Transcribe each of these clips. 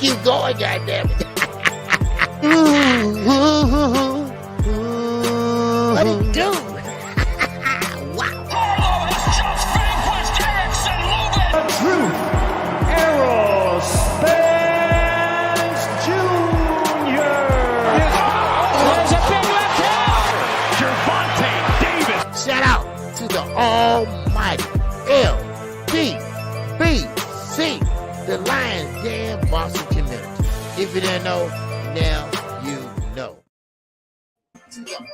keep going, goddammit. What it do? Wow. Truth Aerospace Jr. There's a big left hand. Gervonta Davis. Shout out to the almighty LBBC, the Lions Den Boxing community. If you didn't know, now you know.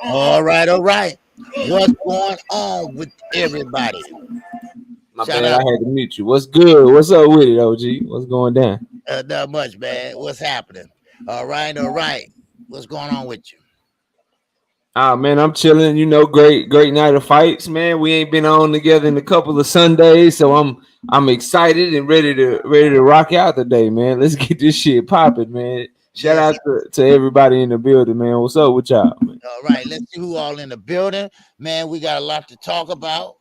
All right. What's going on with everybody? My bad, I had to mute you. What's good? What's up with it, OG? What's going down? Not much, man. What's happening? All right. What's going on with you? Man, I'm chilling. You know, great night of fights, man. We ain't been on together in a couple of Sundays, so I'm excited and ready to rock out today, man. Let's get this shit popping, man. Shout out to everybody in the building, man. What's up with y'all, man? All right, let's see who all in the building, man. We got a lot to talk about.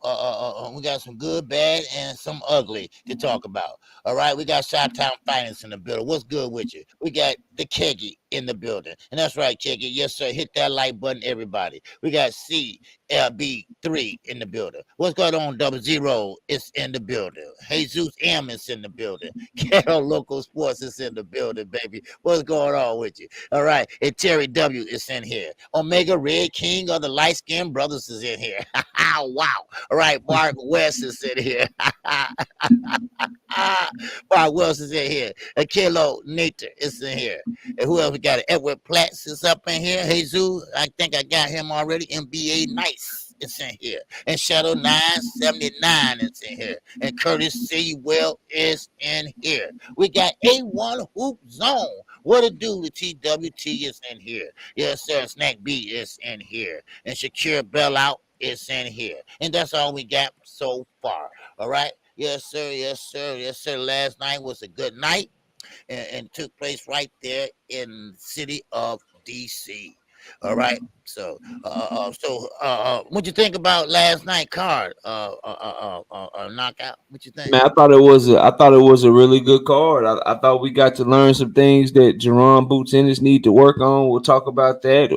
We got some good, bad, and some ugly to talk about. All right, we got Chi-Town Finance in the building. What's good with you? We got the Keggy in the building, and that's right, Keggy. Yes, sir. Hit that like button, everybody. We got CLB3 in the building. What's going on? 00 is in the building. Jesus M is in the building. Carol Local Sports is in the building, baby. What's going on with you? All right, and Terry W is in here. Omega Red King of the Light Skinned Brothers is in here. Wow. All right, Mark West is in here. Mark West is in here. Kilo Nater is in here. And who else we got? Edward Platts is up in here. Jesus, I think I got him already. NBA Nice is in here. And Shadow 979 is in here. And Curtis C. Well is in here. We got A1 Hoop Zone. What it do? The TWT is in here. Yes, sir. Snack B is in here. And Shakira Bellout is in here. And that's all we got so far. All right? Yes, sir. Last night was a good night. And took place right there in the city of DC. All right. So what you think about last night card? Knockout. What you think? Man, I thought it was a really good card. I thought we got to learn some things that Jerron Boots Ennis need to work on. We'll talk about that.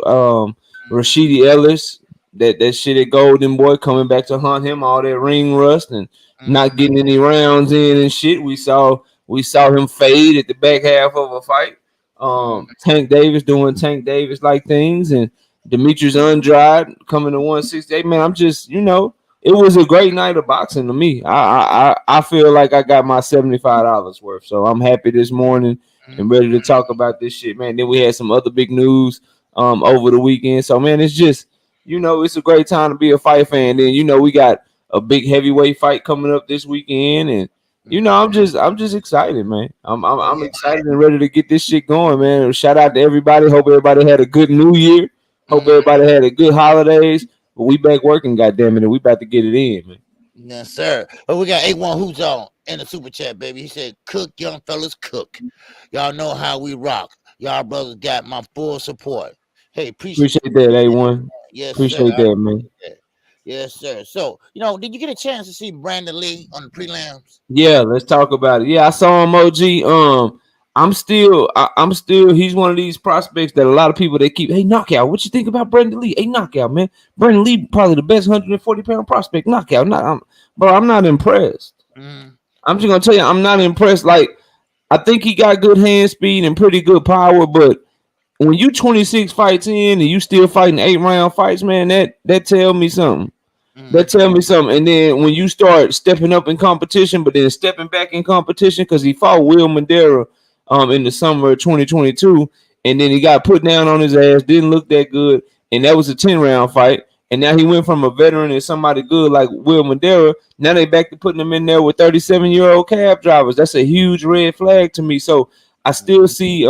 Rashidi Ellis, that shit at Golden Boy coming back to hunt him, all that ring rust and not getting any rounds in and shit. We saw him fade at the back half of a fight. Tank Davis doing Tank Davis like things, and Demetrius Andrade coming to 168. Man, I'm just, it was a great night of boxing to me. I feel like I got my $75 worth. So I'm happy this morning and ready to talk about this shit, man. Then we had some other big news over the weekend. So man, it's just, it's a great time to be a fight fan. Then we got a big heavyweight fight coming up this weekend, and I'm just excited, man. I'm excited and ready to get this shit going, man. Shout out to everybody. Hope everybody had a good New Year. Hope everybody had a good holidays. But we back working, goddamn it, and we about to get it in, man. Yes, sir. But we got A1 Who's On in the super chat, baby. He said, "Cook, young fellas, cook. Y'all know how we rock. Y'all brothers got my full support. Hey, appreciate that, A1. Yes, appreciate that, man. Yes, sir. So, did you get a chance to see Brandon Lee on the prelims? Yeah, let's talk about it. Yeah, I saw him, OG. I'm still, he's one of these prospects that a lot of people, they keep, hey, knockout. What you think about Brandon Lee? Hey, knockout, man. Brandon Lee, probably the best 140-pound prospect, knockout. I'm not impressed. I'm just going to tell you, I'm not impressed. Like, I think he got good hand speed and pretty good power, but when you 26 fights in and you still fighting 8-round fights, man, that tell me something. That tell me something. And then when you start stepping up in competition, but then stepping back in competition, because he fought Will Madera in the summer of 2022, and then he got put down on his ass, didn't look that good, and that was a 10-round fight. And now he went from a veteran and somebody good like Will Madera. Now they back to putting him in there with 37-year-old cab drivers. That's a huge red flag to me. So I still see,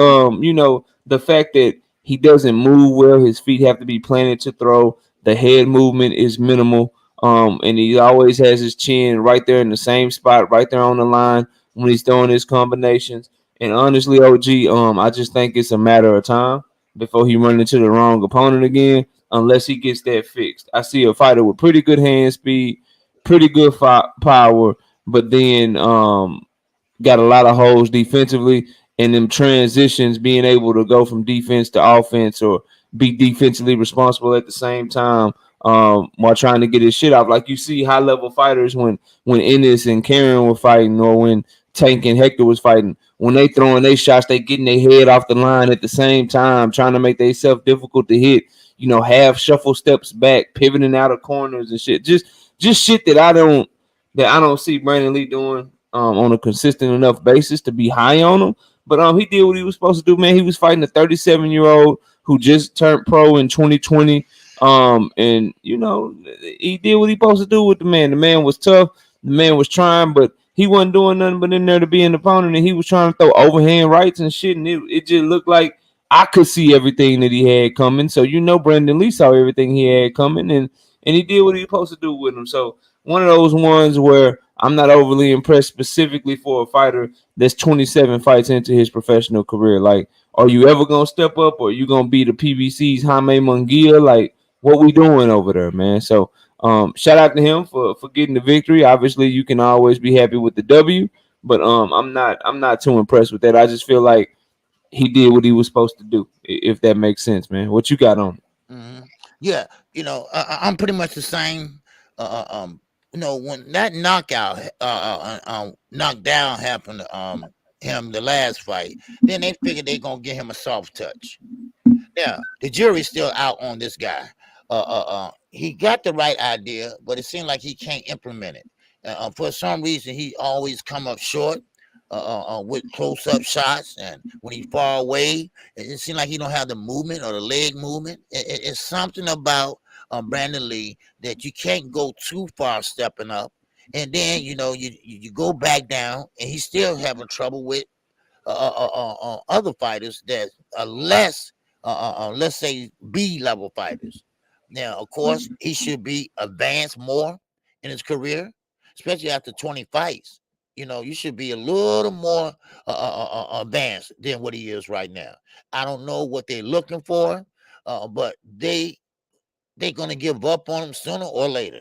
the fact that he doesn't move well. His feet have to be planted to throw. The head movement is minimal. And he always has his chin right there in the same spot, right there on the line when he's throwing his combinations. And honestly, OG, I just think it's a matter of time before he run into the wrong opponent again, unless he gets that fixed. I see a fighter with pretty good hand speed, pretty good power, but then got a lot of holes defensively. and them transitions, being able to go from defense to offense or be defensively responsible at the same time, while trying to get his shit off. Like you see high level fighters when Ennis and Karen were fighting, or when Tank and Hector was fighting, when they throwing their shots, they getting their head off the line at the same time, trying to make themselves difficult to hit. Half shuffle steps back, pivoting out of corners and shit. Just shit that I don't see Brandon Lee doing on a consistent enough basis to be high on him. But he did what he was supposed to do, man. He was fighting a 37-year-old who just turned pro in 2020. And he did what he supposed to do with the man. The man was tough. The man was trying, but he wasn't doing nothing but in there to be an opponent, and he was trying to throw overhand rights and shit, and it just looked like I could see everything that he had coming. So Brandon Lee saw everything he had coming, and he did what he was supposed to do with him. So one of those ones where I'm not overly impressed specifically for a fighter that's 27 fights into his professional career. Like, are you ever gonna step up, or are you gonna be the PBC's Jaime Munguia? Like, what we doing over there, man? So shout out to him for getting the victory. Obviously, you can always be happy with the W, but I'm not too impressed with that. I just feel like he did what he was supposed to do, if that makes sense, man. What you got on it? Mm-hmm. Yeah, I'm pretty much the same. When that knockdown happened to him the last fight, then they figured they gonna give him a soft touch. Now the jury's still out on this guy. He got the right idea, but it seemed like he can't implement it. For some reason, he always come up short with close-up shots, and when he far away, it seems like he don't have the movement or the leg movement. It's something about Brandon Lee that you can't go too far stepping up, and then you go back down, and he's still having trouble with other fighters that are less, let's say, B-level fighters. Now, of course, he should be advanced more in his career, especially after 20 fights. You should be a little more advanced than what he is right now. I don't know what they're looking for, but they're going to give up on him sooner or later.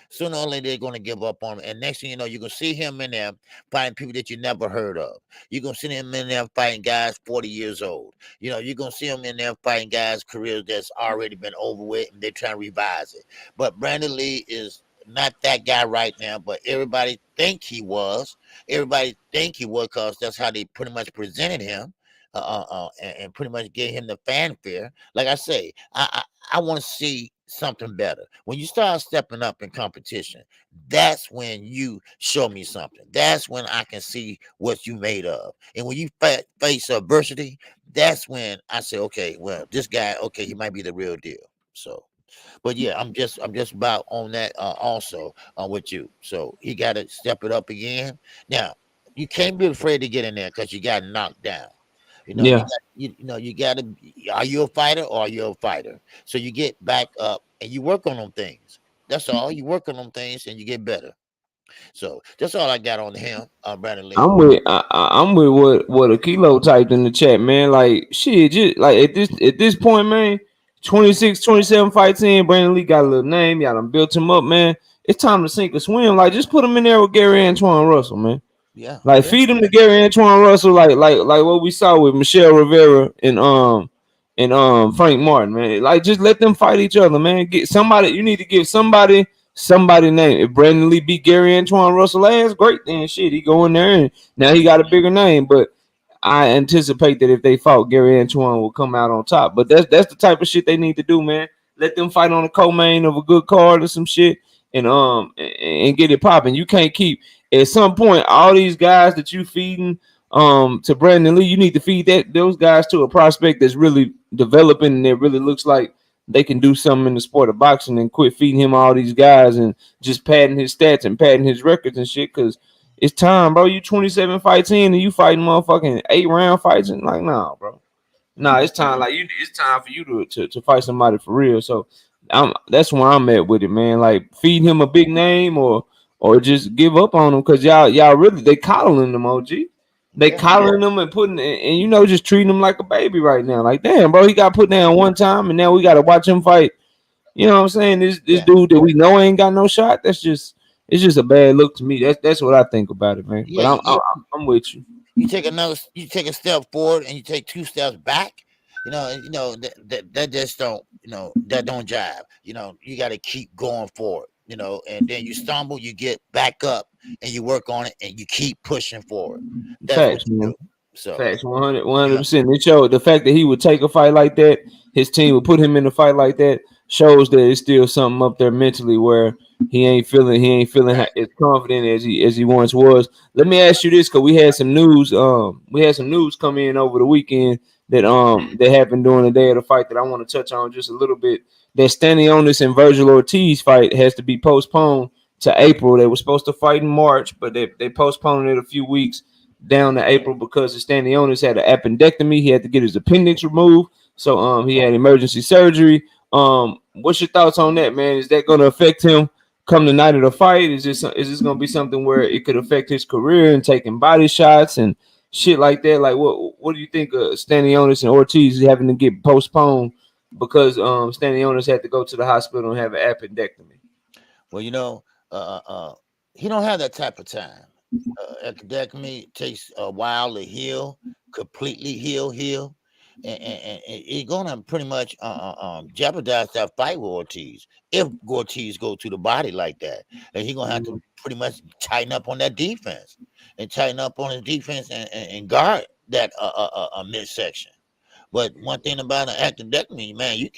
Sooner or later, they're going to give up on him. And next thing you know, you're going to see him in there fighting people that you never heard of. You're going to see him in there fighting guys 40 years old. You're going to see him in there fighting guys' careers that's already been over with, and they're trying to revise it. But Brandon Lee is not that guy right now, but everybody think he was. Everybody think he was because that's how they pretty much presented him and pretty much gave him the fanfare. Like I say, I want to see something better. When you start stepping up in competition, that's when you show me something. That's when I can see what you made of. And when you face adversity, that's when I say, okay, well, this guy, okay, he might be the real deal. So, but yeah, I'm just about on that also with you. So he got to step it up again. Now, you can't be afraid to get in there because you got knocked down. Yeah. You got to. Are you a fighter or are you a fighter? So you get back up and you work on them things. That's all. You work on them things and you get better. So that's all I got on him, Brandon Lee. I'm with what a kilo typed in the chat, man. Like shit, just like at this point, man. 26, 27 fights in, Brandon Lee got a little name. Y'all done built him up, man. It's time to sink or swim. Like, just put him in there with Gary Antoine Russell, man. Yeah. Like, feed him to Gary Antoine Russell, like what we saw with Michelle Rivera and Frank Martin, man. Like, just let them fight each other, man. Get somebody. You need to give somebody name. If Brandon Lee beat Gary Antoine Russell last, great. Then shit, he go in there and now he got a bigger name, but I anticipate that if they fought, Gary Antoine will come out on top. But that's the type of shit they need to do, man. Let them fight on a co-main of a good card or some shit, and get it popping. You can't keep at some point all these guys that you feeding to Brandon Lee. You need to feed those guys to a prospect that's really developing and that really looks like they can do something in the sport of boxing, and quit feeding him all these guys and just padding his stats and padding his records and shit. Because it's time, bro. You 27 fights in and you fighting motherfucking 8-round fights, and like, nah, bro. Nah, it's time. Like, it's time for you to fight somebody for real. So that's where I'm at with it, man. Like, feed him a big name or just give up on him, because y'all really, they coddling them, OG. They coddling them and putting and just treating him like a baby right now. Like, damn, bro, he got put down one time and now we got to watch him fight. You know what I'm saying? This dude that we know ain't got no shot. It's just a bad look to me. That's what I think about it, man. But I'm with you. you take a step forward and you take 2 steps back. That just don't, that don't jive. You got to keep going forward. And then you stumble, you get back up, and you work on it, and you keep pushing forward. That's what Facts, you man. do. So, Facts, 100%. It showed the fact that he would take a fight like that, his team would put him in a fight like that, shows that it's still something up there mentally where he ain't feeling right. as confident as he once was. Let me ask you this, because we had some news come in over the weekend that happened during the day of the fight that I want to touch on just a little bit. That Stanionis and Virgil Ortiz fight has to be postponed to April. They were supposed to fight in March, but they postponed it a few weeks down to April because Stanionis had an appendectomy. He had to get his appendix removed, so he had emergency surgery. What's your thoughts on that, man? Is that going to affect him come the night of the fight? Is this going to be something where it could affect his career and taking body shots and shit like that? Like, what do you think of Stanionis and Ortiz having to get postponed because Stanionis had to go to the hospital and have an appendectomy? Well, he don't have that type of time. Appendectomy takes a while to heal, completely heal, and it's gonna pretty much jeopardize that fight with Ortiz if Ortiz go to the body like that, and he's gonna have to pretty much tighten up on that defense and tighten up on his defense and guard that midsection. But one thing about an appendectomy, man, you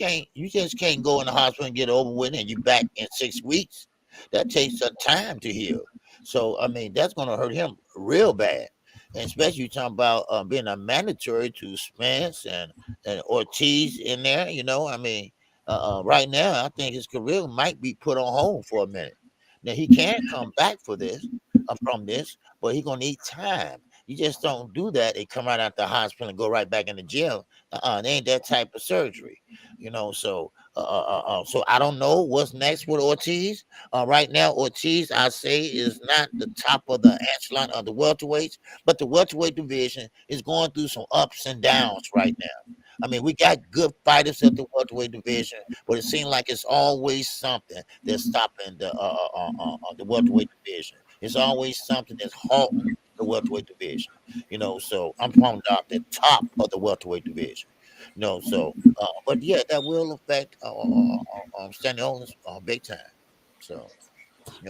just can't go in the hospital and get over with it, and you back in 6 weeks. That takes some time to heal. So I mean, that's gonna hurt him real bad, and especially you talking about being a mandatory to Spence and Ortiz in there. I mean, right now I think his career might be put on hold for a minute. Now he can come back for this from this, but he's gonna need time. You just don't do that and come right out the hospital and go right back in the gym. It ain't that type of surgery, so I don't know what's next with Ortiz. Right now, Ortiz, I say, is not the top of the echelon of the welterweights, but the welterweight division is going through some ups and downs right now. I mean, we got good fighters at the welterweight division, but it seems like it's always something that's stopping the welterweight division. It's always something that's halting the welterweight division. So I'm talking about the top of the welterweight division. But yeah, that will affect Stanionis big time. So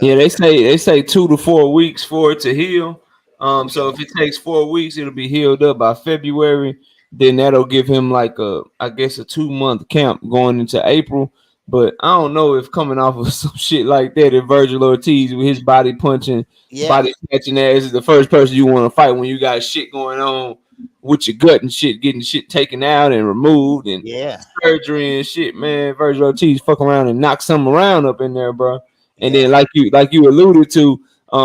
Yeah, they say 2 to 4 weeks for it to heal. So if it takes 4 weeks, it'll be healed up by February. Then that'll give him like I guess a 2-month camp going into April. But I don't know if coming off of some shit like that, if Virgil Ortiz with his body punching, body snatching ass is the first person you want to fight when you got shit going on with your gut and shit, getting shit taken out and removed and surgery and shit, man. Virgil Ortiz fuck around and knock something around up in there, bro. And then like you alluded to,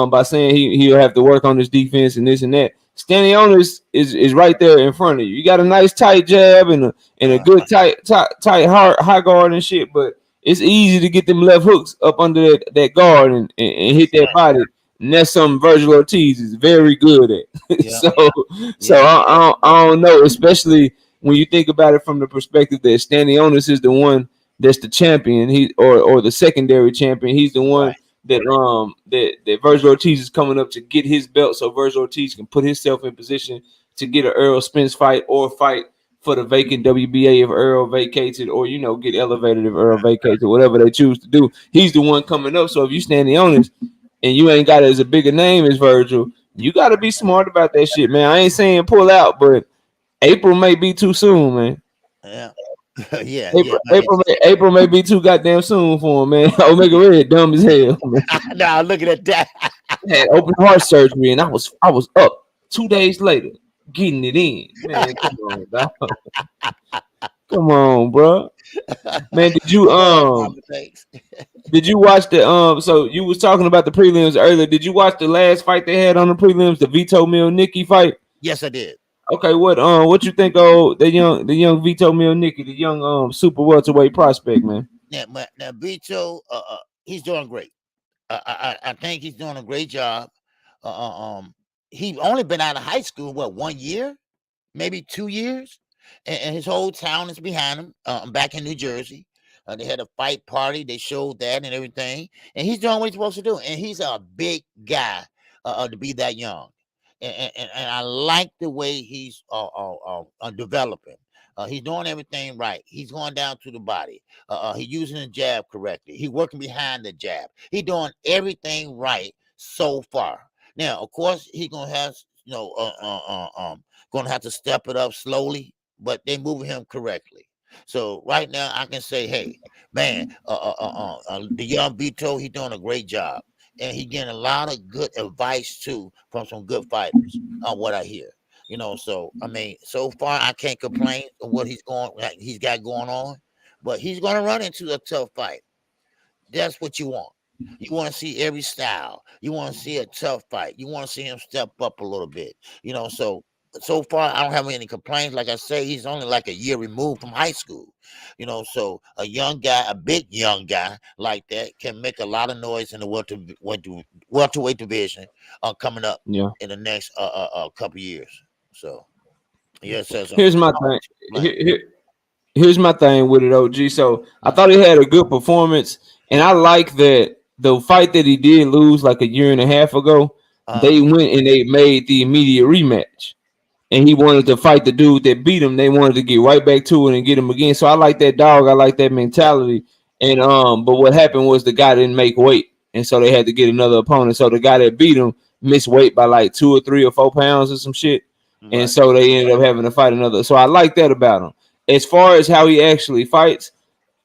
by saying he'll have to work on his defense and this and that. Stanionis is right there in front of you. You got a nice tight jab and a good tight high guard and shit, but it's easy to get them left hooks up under that guard and hit that body. And that's something Virgil Ortiz is very good at. So I don't know, especially when you think about it from the perspective that Stanionis is the one that's the champion, or the secondary champion. He's the one that Virgil Ortiz is coming up to get his belt, so Virgil Ortiz can put himself in position to get an Errol Spence fight or fight for the vacant WBA if Earl vacates it, or get elevated if Earl vacates it, whatever they choose to do. He's the one coming up. So if you Stanionis and you ain't got it as a bigger name as Virgil, you got to be smart about that shit, man. I ain't saying pull out, but April may be too soon, man. Yeah. April may be too goddamn soon for him, man. Omega Red dumb as hell, man. Now looking at that, had open heart surgery, and I was up 2 days later getting it in. Man, come on, dog. Come on, bro. Man, did you watch the So you was talking about the prelims earlier. Did you watch the last fight they had on the prelims, the Vito Mill-Nicky fight? Yes, I did. Okay, what you think of the young Vito Mill-Nicky, the young super welterweight prospect, man? Now Vito, he's doing great. I think he's doing a great job. He only been out of high school 1 year, maybe 2 years, and his whole town is behind him. Back in New Jersey, they had a fight party. They showed that and everything, and he's doing what he's supposed to do. And he's a big guy to be that young. and I like the way he's developing. He's doing everything right. He's going down to the body. He's using the jab correctly. He's working behind the jab. He's doing everything right so far. Now, of course, he's gonna have gonna have to step it up slowly, but they moving him correctly. So right now, I can say, hey, man, the young Beto, he's doing a great job, and he getting a lot of good advice too from some good fighters. On what I hear, So I mean, so far I can't complain of what he's got going on, but he's going to run into a tough fight. That's what you want. You want to see every style. You want to see a tough fight. You want to see him step up a little bit. So far I don't have any complaints. Like I say, he's only like a year removed from high school. So a young guy, a big young guy like that can make a lot of noise in the welterweight division coming up Yeah. in the next couple years. So yeah, Here's my thing. Here's my thing with it, OG. So I thought he had a good performance, and I like that the fight that he did lose like a year and a half ago, they went and they made the immediate rematch. And he wanted to fight the dude that beat him. They wanted to get right back to it and get him again. So I like that dog. I like that mentality. And but what happened was the guy didn't make weight, and so they had to get another opponent. So the guy that beat him missed weight by like 2 or 3 or 4 pounds or some shit. Right. And so they ended up having to fight another. So I like that about him. As far as how he actually fights,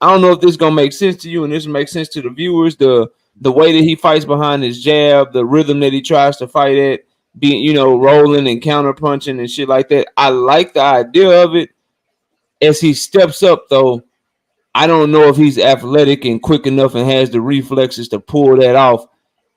I don't know if this is gonna make sense to you and this makes sense to the viewers. The way that he fights behind his jab, the rhythm that he tries to fight at, being rolling and counter punching and shit like that. I like the idea of it. As he steps up, though, I don't know if he's athletic and quick enough and has the reflexes to pull that off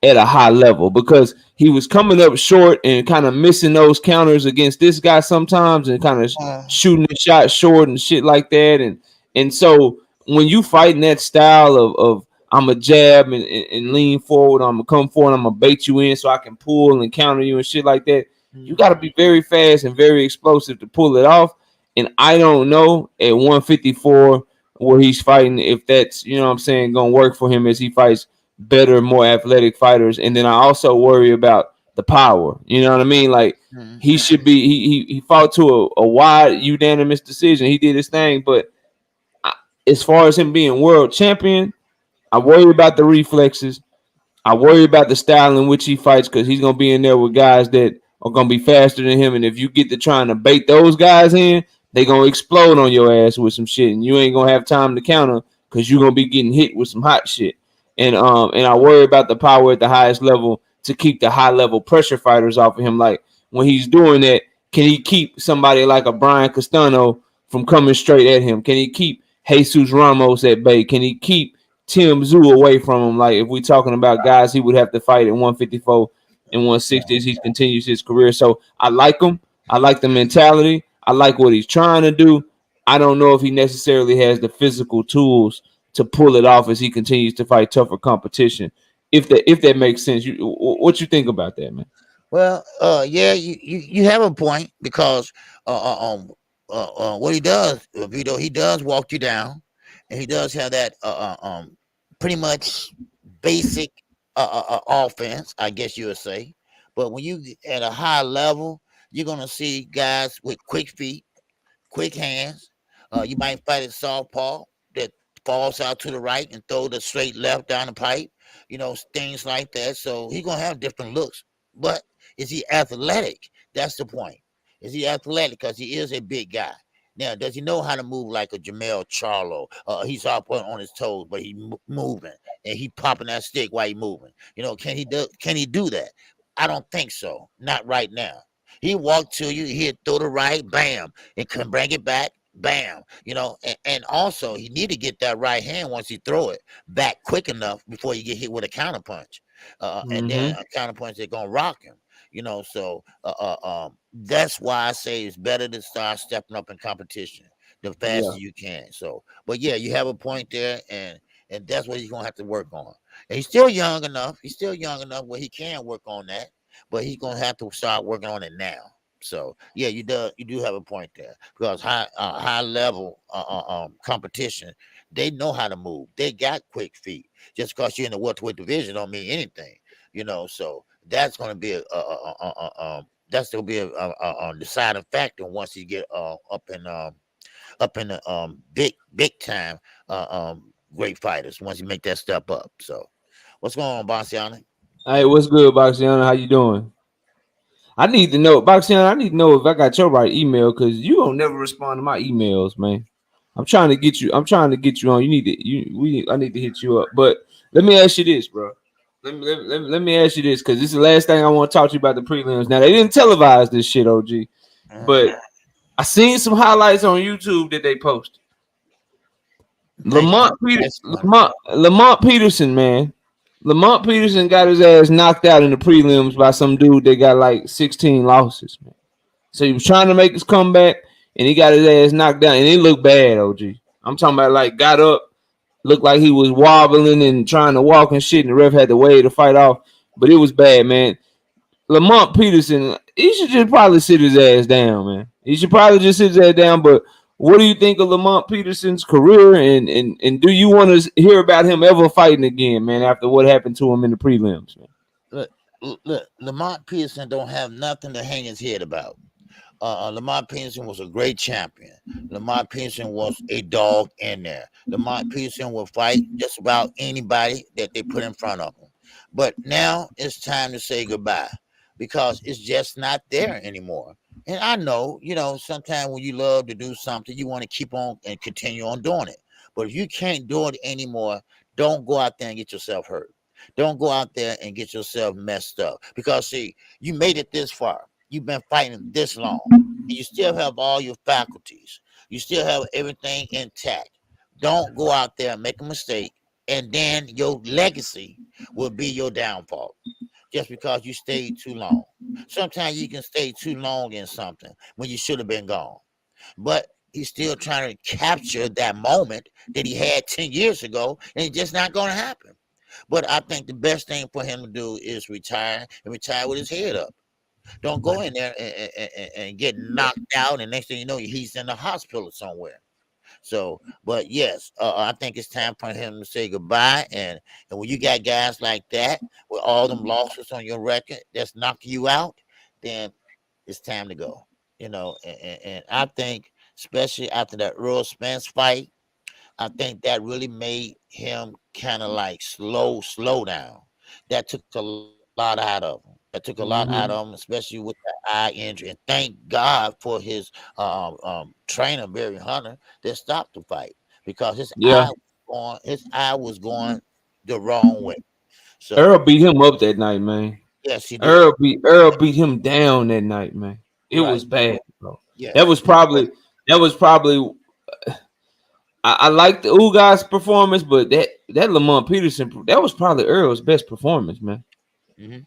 at a high level, because he was coming up short and kind of missing those counters against this guy sometimes and kind of shooting the shot short and shit like that. And so when you fight in that style of I'm a jab and lean forward, I'm gonna come forward, I'm gonna bait you in so I can pull and counter you and shit like that, you got to be very fast and very explosive to pull it off. And I don't know at 154 where he's fighting if that's gonna work for him as he fights better, more athletic fighters. And then I also worry about the power. You know what I mean? Like he should be. He fought to a wide unanimous decision. He did his thing, but as far as him being world champion, I worry about the reflexes. I worry about the style in which he fights, because he's gonna be in there with guys that are gonna be faster than him. And if you get to trying to bait those guys in, they gonna explode on your ass with some shit, and you ain't gonna have time to counter because you're gonna be getting hit with some hot shit. And I worry about the power at the highest level to keep the high level pressure fighters off of him. Like when he's doing that, can he keep somebody like a Brian Castano from coming straight at him? Can he keep Jesus Ramos at bay? Can he keep Tim Tszyu away from him? Like if we're talking about guys he would have to fight at 154 and 160 as he continues his career. So I like him. I like the mentality. I like what he's trying to do. I don't know if he necessarily has the physical tools to pull it off as he continues to fight tougher competition. If that makes sense, what you think about that, man? Well, yeah, you have a point, because what he does, Vito, he does walk you down, and he does have that pretty much basic offense, I guess you would say. But when you at a high level, you're gonna see guys with quick feet, quick hands. You might fight a southpaw that falls out to the right and throw the straight left down the pipe, things like that. So he's gonna have different looks. But is he athletic? That's the point. Is he athletic? Because he is a big guy. Now, does he know how to move like a Jamel Charlo? He's up on his toes, but he's moving, and he popping that stick while he moving. Can he do that? I don't think so. Not right now. He walk to you, he'll throw the right, bam, and can bring it back, bam. And also he need to get that right hand once he throw it back quick enough before you get hit with a counter punch. And then a counter punch that's gonna rock him. So that's why I say it's better to start stepping up in competition the faster you can. So, but yeah, you have a point there, and that's what he's gonna have to work on. And he's still young enough. He's still young enough where he can work on that, but he's gonna have to start working on it now. So yeah, you do have a point there, because high level competition, they know how to move. They got quick feet. Just because you're in the welterweight division don't mean anything. So that's going to be that's gonna be a deciding factor once he get up in the big time great fighters once you make that step up. So what's going on, Bastiana? Hey, what's good, Boxiana? How you doing? I need to know, Boxiana. I need to know if I got your right email because you don't never respond to my emails, man. I'm trying to get you. I'm trying to get you on. You need to. I need to hit you up. But let me ask you this, bro. Let me ask you this because this is the last thing I want to talk to you about the prelims. Now they didn't televise this shit, OG, but I seen some highlights on YouTube that they posted. Lamont Peterson, man. Lamont Peterson got his ass knocked out in the prelims by some dude that got like 16 losses, man. So he was trying to make his comeback, and he got his ass knocked down, and it looked bad, OG. I'm talking about like got up, looked like he was wobbling and trying to walk and shit, and the ref had to wave the fight off, but it was bad, man. Lamont Peterson, he should just probably sit his ass down, man. He should probably just sit his ass down, but what do you think of Lamont Peterson's career, and do you want to hear about him ever fighting again, man, after what happened to him in the prelims, man? Look, Lamont Peterson don't have nothing to hang his head about. Lamont Peterson was a great champion. Lamont Peterson was a dog in there. Lamont Peterson will fight just about anybody that they put in front of him. But now it's time to say goodbye because it's just not there anymore. And I know, sometimes when you love to do something, you want to keep on and continue on doing it. But if you can't do it anymore, don't go out there and get yourself hurt. Don't go out there and get yourself messed up. Because, see, you made it this far. You've been fighting this long. And you still have all your faculties. You still have everything intact. Don't go out there and make a mistake. And then your legacy will be your downfall. Just because you stayed too long. Sometimes you can stay too long in something when you should have been gone. But he's still trying to capture that moment that he had 10 years ago, and it's just not going to happen. But I think the best thing for him to do is retire and retire with his head up. Don't go in there and get knocked out, and next thing you know, he's in the hospital somewhere. So, but yes, I think it's time for him to say goodbye. And when you got guys like that with all them losses on your record that's knocking you out, then it's time to go. And I think, especially after that Earl Spence fight, I think that really made him kind of like slow down. That took a lot out of him. That took a lot out of him, especially with the eye injury. And thank God for his trainer, Barry Hunter, that stopped the fight because his eye was going the wrong way. So Earl beat him up that night, man. Yes, he did. Earl beat him down that night, man. It was bad, bro. Yes. That was probably. I liked the Ugas performance, but that Lamont Peterson, that was probably Earl's best performance, man. Mm-hmm.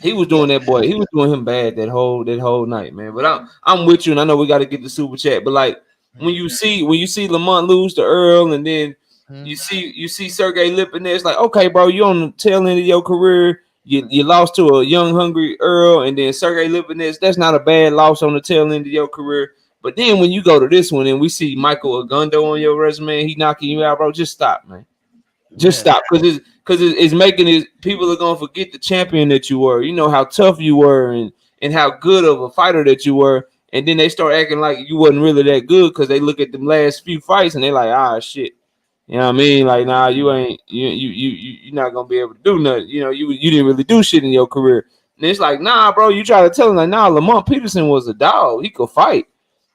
He was doing that boy. He was doing him bad that whole night, man. But I'm with you, and I know we got to get the super chat. But like when you see Lamont lose to Earl, and then you see Sergey Lipin, it's like, okay, bro, you on the tail end of your career. You lost to a young, hungry Earl, and then Sergey Lipin. That's not a bad loss on the tail end of your career. But then when you go to this one and we see Michael Agundo on your resume, he knocking you out, bro. Just stop, man. Just stop, because it's making it. People are gonna forget the champion that you were. You know how tough you were and how good of a fighter that you were. And then they start acting like you wasn't really that good because they look at them last few fights and they're like, shit. You know what I mean? Like, nah, you ain't you're not gonna be able to do nothing. You didn't really do shit in your career. And it's like, nah, bro. You try to tell them like, nah, Lamont Peterson was a dog. He could fight.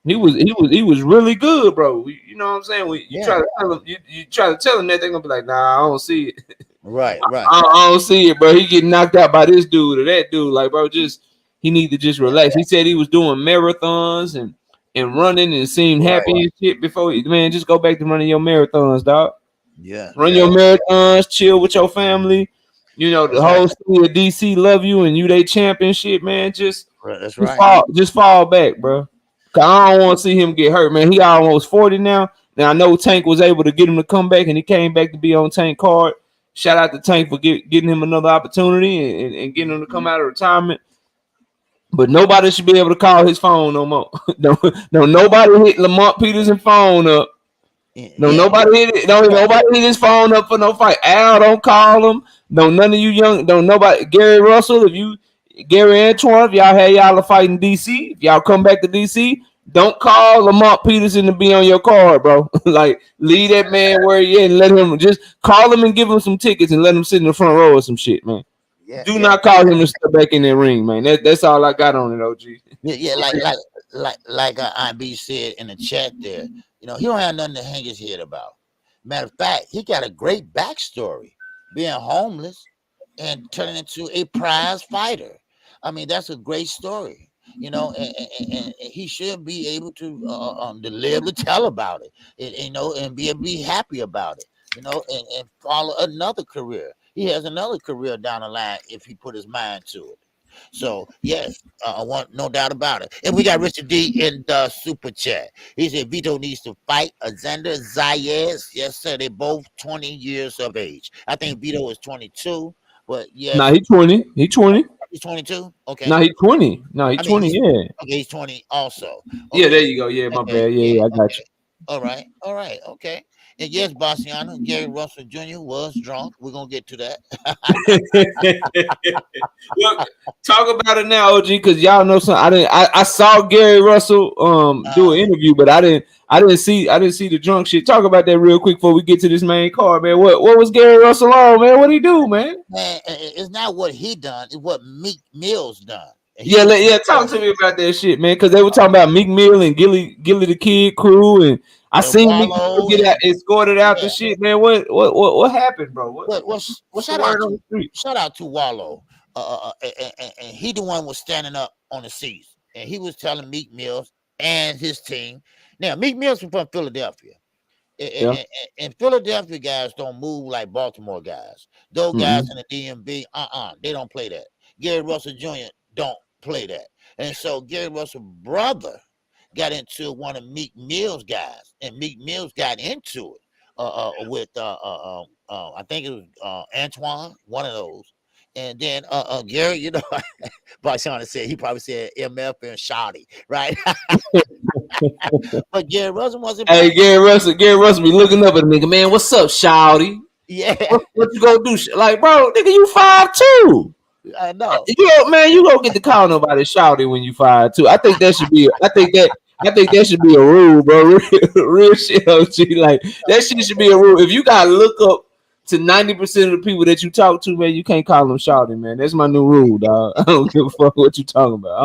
He was really good, bro. You know what I'm saying? You try to tell him, you try to tell him that, they're gonna be like, nah, I don't see it. Right. I don't see it, bro. He getting knocked out by this dude or that dude. Like, bro, he need to just relax. He said he was doing marathons and running and seemed happy and shit before. Man, just go back to running your marathons, dog. Yeah. Run your marathons, chill with your family. The whole city of DC love you and you they championship, man. Just fall back, bro. Cause I don't want to see him get hurt, man. He almost 40 now. Now I know Tank was able to get him to come back, and he came back to be on Tank card. Shout out to Tank for getting him another opportunity and getting him to come out of retirement. But nobody should be able to call his phone no more. No, nobody hit Lamont Peterson phone up. No, nobody hit it. Nobody hit his phone up for no fight. Al, don't call him. No, none of you young. Don't nobody. Gary Russell, if Gary Antoine, if y'all had y'all a fight in DC, if y'all come back to DC, don't call Lamont Peterson to be on your card, bro. Like, leave that man where he is and let him just call him and give him some tickets and let him sit in the front row or some shit, man. Yeah, Do not call him to step back in that ring, man. That's all I got on it, OG. Yeah, like IB said in the chat there. You know, he don't have nothing to hang his head about. Matter of fact, he got a great backstory, being homeless and turning into a prize fighter. I mean, that's a great story. You know, and he should be able to live to tell about it. You know, and be able to be happy about it. You know, and follow another career. He has another career down the line if he put his mind to it. So yes, I want no doubt about it. And we got Richard D in the super chat. He said Vito needs to fight Alexander Zayas. Yes, sir. They both 20 years of age. I think Vito is 22, but yes. Nah, he 20. He 20. He's 22. Okay. Nah, he 20. Nah, he 20. Yeah. Okay, he's 20 also. Okay. Yeah, there you go. Yeah, my bad. Yeah, I got you. All right. Okay. And yes, Bassiano, Gary Russell Jr. was drunk. We're gonna get to that. Look, talk about it now, OG, because y'all know something. I saw Gary Russell do an interview, but I didn't see the drunk shit. Talk about that real quick before we get to this main card, man. What was Gary Russell on, man? What'd he do, man? Man, it's not what he done, it's what Meek Mill's done. Yeah, talk to me about that shit, man. Because they were talking about Meek Mill and Gilly the Kid crew, and I seen Meek Mill get out, escorted out the shit, man. What happened, bro? What's shout out to Wallow. And he the one was standing up on the seats, and he was telling Meek Mills and his team. Now Meek Mill's from Philadelphia, and Philadelphia guys don't move like Baltimore guys. Those guys in the DMV, they don't play that. Gary Russell Jr. don't play that, and so Gary Russell's brother got into one of Meek Mill's guys, and Meek Mills got into it with I think it was Antoine, one of those. And then Gary, you know, Bassiano said he probably said MF and Shawty, right? But Gary Russell wasn't. Hey, Gary Russell be looking up at a nigga, man. What's up, Shawty? Yeah. What you gonna do? Like, bro, nigga, you 5'2". I know. Yeah, man, you don't get to call nobody Shawty when you 5'2". I think that should be. I think that should be a rule, bro. Real shit, OG. Like, that shit should be a rule. If you gotta look up to 90% of the people that you talk to, man, you can't call them Shawty, man. That's my new rule, dog. I don't give a fuck what you talking about.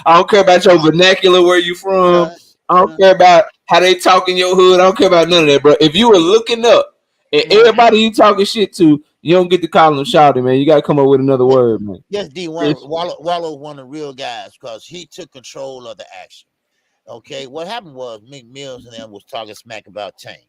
I don't care about your vernacular, where you from. I don't care about how they talk in your hood. I don't care about none of that, bro. If you were looking up and everybody you talking shit to, you don't get to call them Shawty, man. You got to come up with another word, man. Yes, D1. Wallow one of the real guys because he took control of the action. Okay, what happened was Meek Mills and them was talking smack about Tank.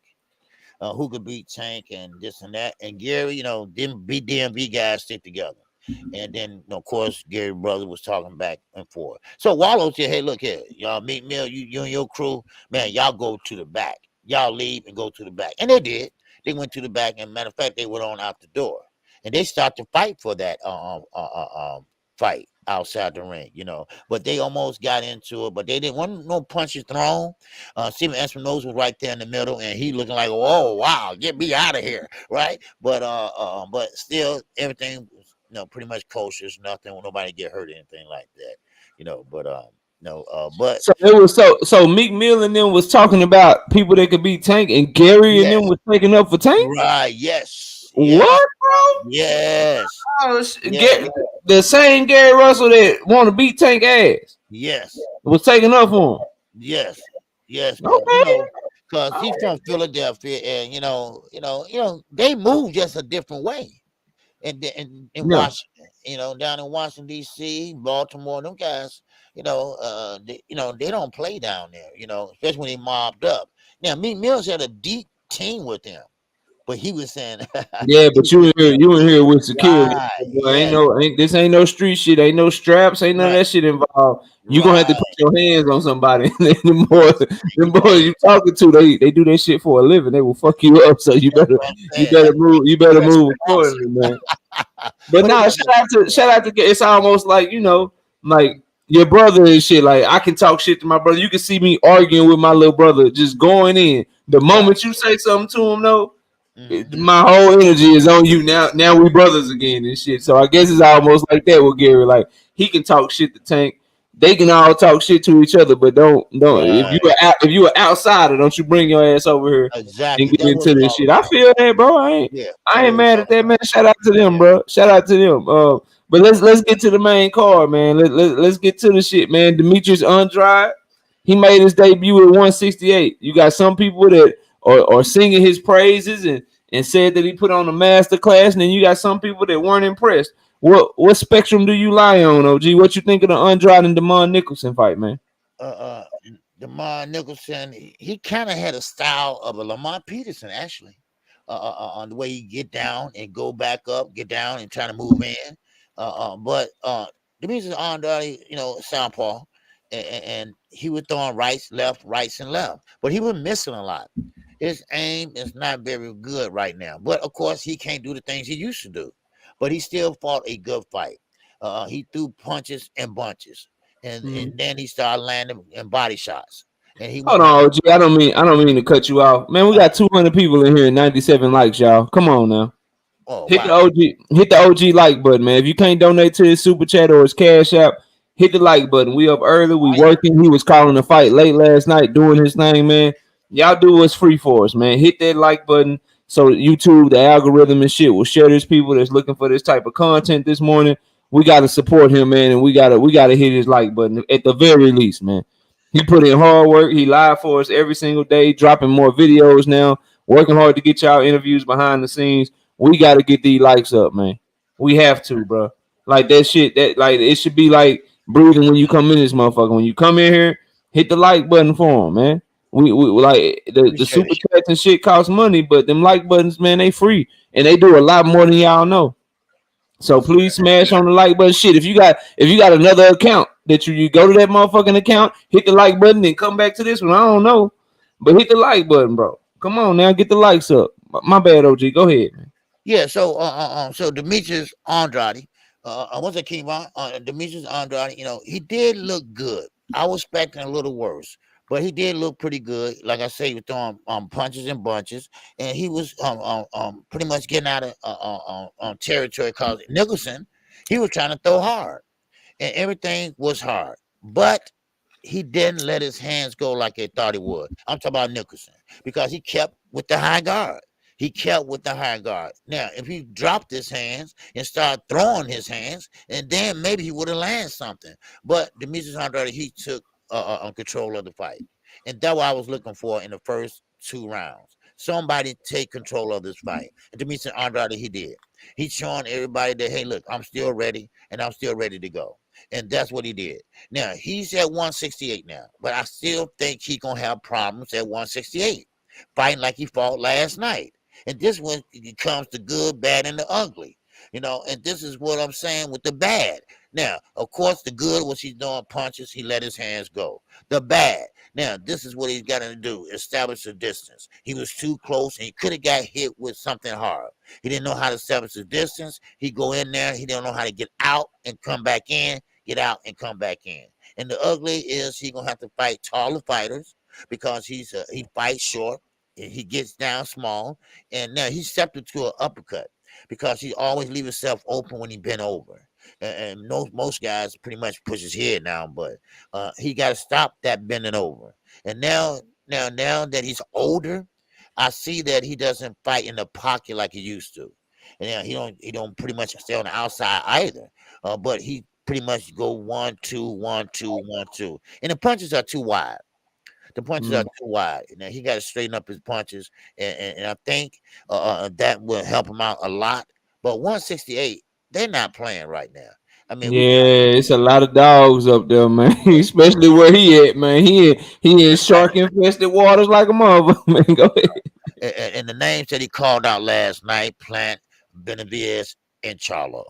Who could beat Tank and this and that. And Gary, you know, didn't be DMV guys stick together. And then, you know, of course, Gary brother was talking back and forth. So Wallow said, hey, look here, y'all Meek Mill, you and your crew, man, y'all go to the back. Y'all leave and go to the back. And they did. They went to the back, and matter of fact, they went on out the door. And they started to fight for that fight outside the ring, you know. But they almost got into it, but they didn't want no punches thrown. Steven Espinosa was right there in the middle, and he looking like, oh wow, get me out of here, right? But still, everything was, you know, pretty much kosher. Nothing, nobody get hurt or anything like that, you know. But but so it was so Meek Mill and them was talking about people that could beat Tank, and Gary and them was taking up for Tank. Right? Yes. What, bro? Yes. The same Gary Russell that want to beat Tank ass. Yes. Was taking up for him. Yes. Okay. You know, because he's from Philadelphia, and you know, they move just a different way. And in Washington, you know, down in Washington D.C., Baltimore, them guys, you know, they don't play down there, you know, especially when they mobbed up. Now, Meek Mills had a deep team with him, but he was saying, yeah, but you in here with security. Right, this ain't no street shit, ain't no straps, ain't none of that shit involved. You gonna have to put your hands on somebody. The boys you talking to, they do that shit for a living. They will fuck you up. So you better move accordingly, man. But now shout out to it's almost like, you know, like your brother and shit. Like, I can talk shit to my brother. You can see me arguing with my little brother, just going in. The moment you say something to him, though, My whole energy is on you now. Now we brothers again and shit. So I guess it's almost like that with Gary. Like he can talk shit to Tank. They can all talk shit to each other, but don't. Right. If you are outsider, don't you bring your ass over here and Exactly. get That's what into it's this all shit. I about. feel that, bro. Yeah. That's I ain't what it's mad at all that, man. about. Shout out to them, Yeah. bro. Shout out to them. But let's get to the main card, man. Let's get to the shit, man. Demetrius Andrade, he made his debut at 168. You got some people that are singing his praises and said that he put on a master class, and then you got some people that weren't impressed. What spectrum do you lie on, OG? What you think of the Andrade and Demond Nicholson fight, man? Uh, uh, Demar Nicholson, he kind of had a style of a Lamar Peterson, actually, on the way he get down and go back up, get down and try to move in. But Demetrius Andrade, southpaw, and he was throwing rights and left, but he was missing a lot. His aim is not very good right now. But of course, he can't do the things he used to do. But he still fought a good fight. He threw punches and bunches, and then he started landing in body shots, and he Hold went down. on, OG. I don't mean to cut you off, man. We Uh, got 200 people in here and 97 likes, y'all. Come on now. oh Hit the wow! OG, hit the OG like button, man. If you can't donate to his super chat or his cash app, hit the like button. We up early, we working. He was calling the fight late last night, doing his thing, man. Y'all do what's free for us, man. Hit that like button so YouTube, the algorithm and shit will share this people that's looking for this type of content this morning. We gotta support him, man, and we gotta hit his like button at the very least, man. He put in hard work. He live for us every single day, dropping more videos now, working hard to get y'all interviews behind the scenes. We got to get these likes up, man. We have to, bro. Like that shit. That like it should be like breathing when you come in this motherfucker. When you come in here, hit the like button for him, man. We like the Appreciate super it. chats and shit cost money, but them like buttons, man, they free and they do a lot more than y'all know. So Yes, please sir. smash on the like button. Shit, if you got another account that you go to that motherfucking account, hit the like button and come back to this one. I don't know, but hit the like button, bro. Come on now, get the likes up. My bad, OG. Go ahead, man. Yeah. So Demetrius Andrade, what's that, Kevon? Demetrius Andrade, he did look good. I was expecting a little worse, but he did look pretty good. Like I say, he was throwing punches and bunches, and he was pretty much getting out of territory. Cause Nicholson, he was trying to throw hard, and everything was hard, but he didn't let his hands go like they thought he would. I'm talking about Nicholson because he kept with the high guard. He kept with the high guard. Now, if he dropped his hands and started throwing his hands, and then maybe he would have landed something. But Demetrius Andrade, he took control of the fight, and that's what I was looking for in the first 2 rounds. Somebody take control of this fight. And Demetrius Andrade, he did. He's showing everybody that, hey, look, I'm still ready, and I'm still ready to go. And that's what he did. Now he's at 168 now, but I still think he's gonna have problems at 168, fighting like he fought last night. And this one comes the good, bad, and the ugly. And this is what I'm saying with the bad. Now, of course, the good was he's doing punches, he let his hands go. The bad. Now, this is what he's got to do: establish a distance. He was too close, and he could have got hit with something hard. He didn't know how to establish the distance. He go in there, he didn't know how to get out and come back in, get out and come back in. And the ugly is he gonna have to fight taller fighters because he fights short. He gets down small, and now he's susceptible to an uppercut because he always leave himself open when he bent over. And most guys pretty much push his head now, but he got to stop that bending over. And now that he's older, I see that he doesn't fight in the pocket like he used to. And now he don't pretty much stay on the outside either. But he pretty much go 1-2, 1-2, 1-2, and the punches are too wide. The punches are Mm. too wide. Now he got to straighten up his punches, and I think that will help him out a lot. But 168, they're not playing right now. I mean, we got Yeah, it's a lot of dogs up there, man. Especially where he at, man. He in shark infested waters like a motherfucker, man. Go ahead. and the names that he called out last night: Plant, Benavides, and Charlo.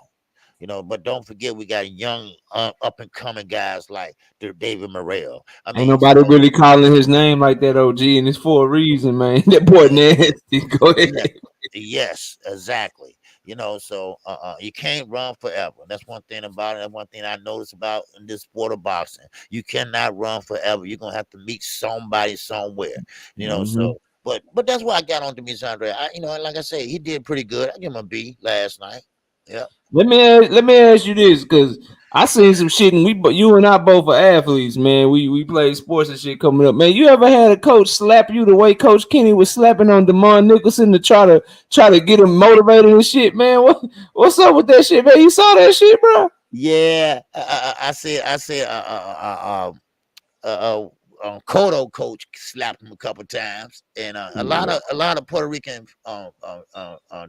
But don't forget we got young up and coming guys like David Morrell. I Ain't mean, nobody really calling his name like that, OG, and it's for a reason, man. That boy nasty. Go yeah, ahead. yes, exactly. So you can't run forever. That's one thing about it. That's one thing I noticed about in this sport of boxing. You cannot run forever. You're gonna have to meet somebody somewhere. Hmm. So But that's why I got on Demetrius Andrade. Like I say, he did pretty good. I give him a B last night. Yeah. Let me ask you this, because I seen some shit, and you and I both are athletes, man. We play sports and shit coming up, man. You ever had a coach slap you the way Coach Kenny was slapping on DeMond Nicholson to try to get him motivated and shit, man? What's up with that shit, man? You saw that shit, bro? Yeah, I said, Kodo coach slapped him a couple times, and a lot of Puerto Rican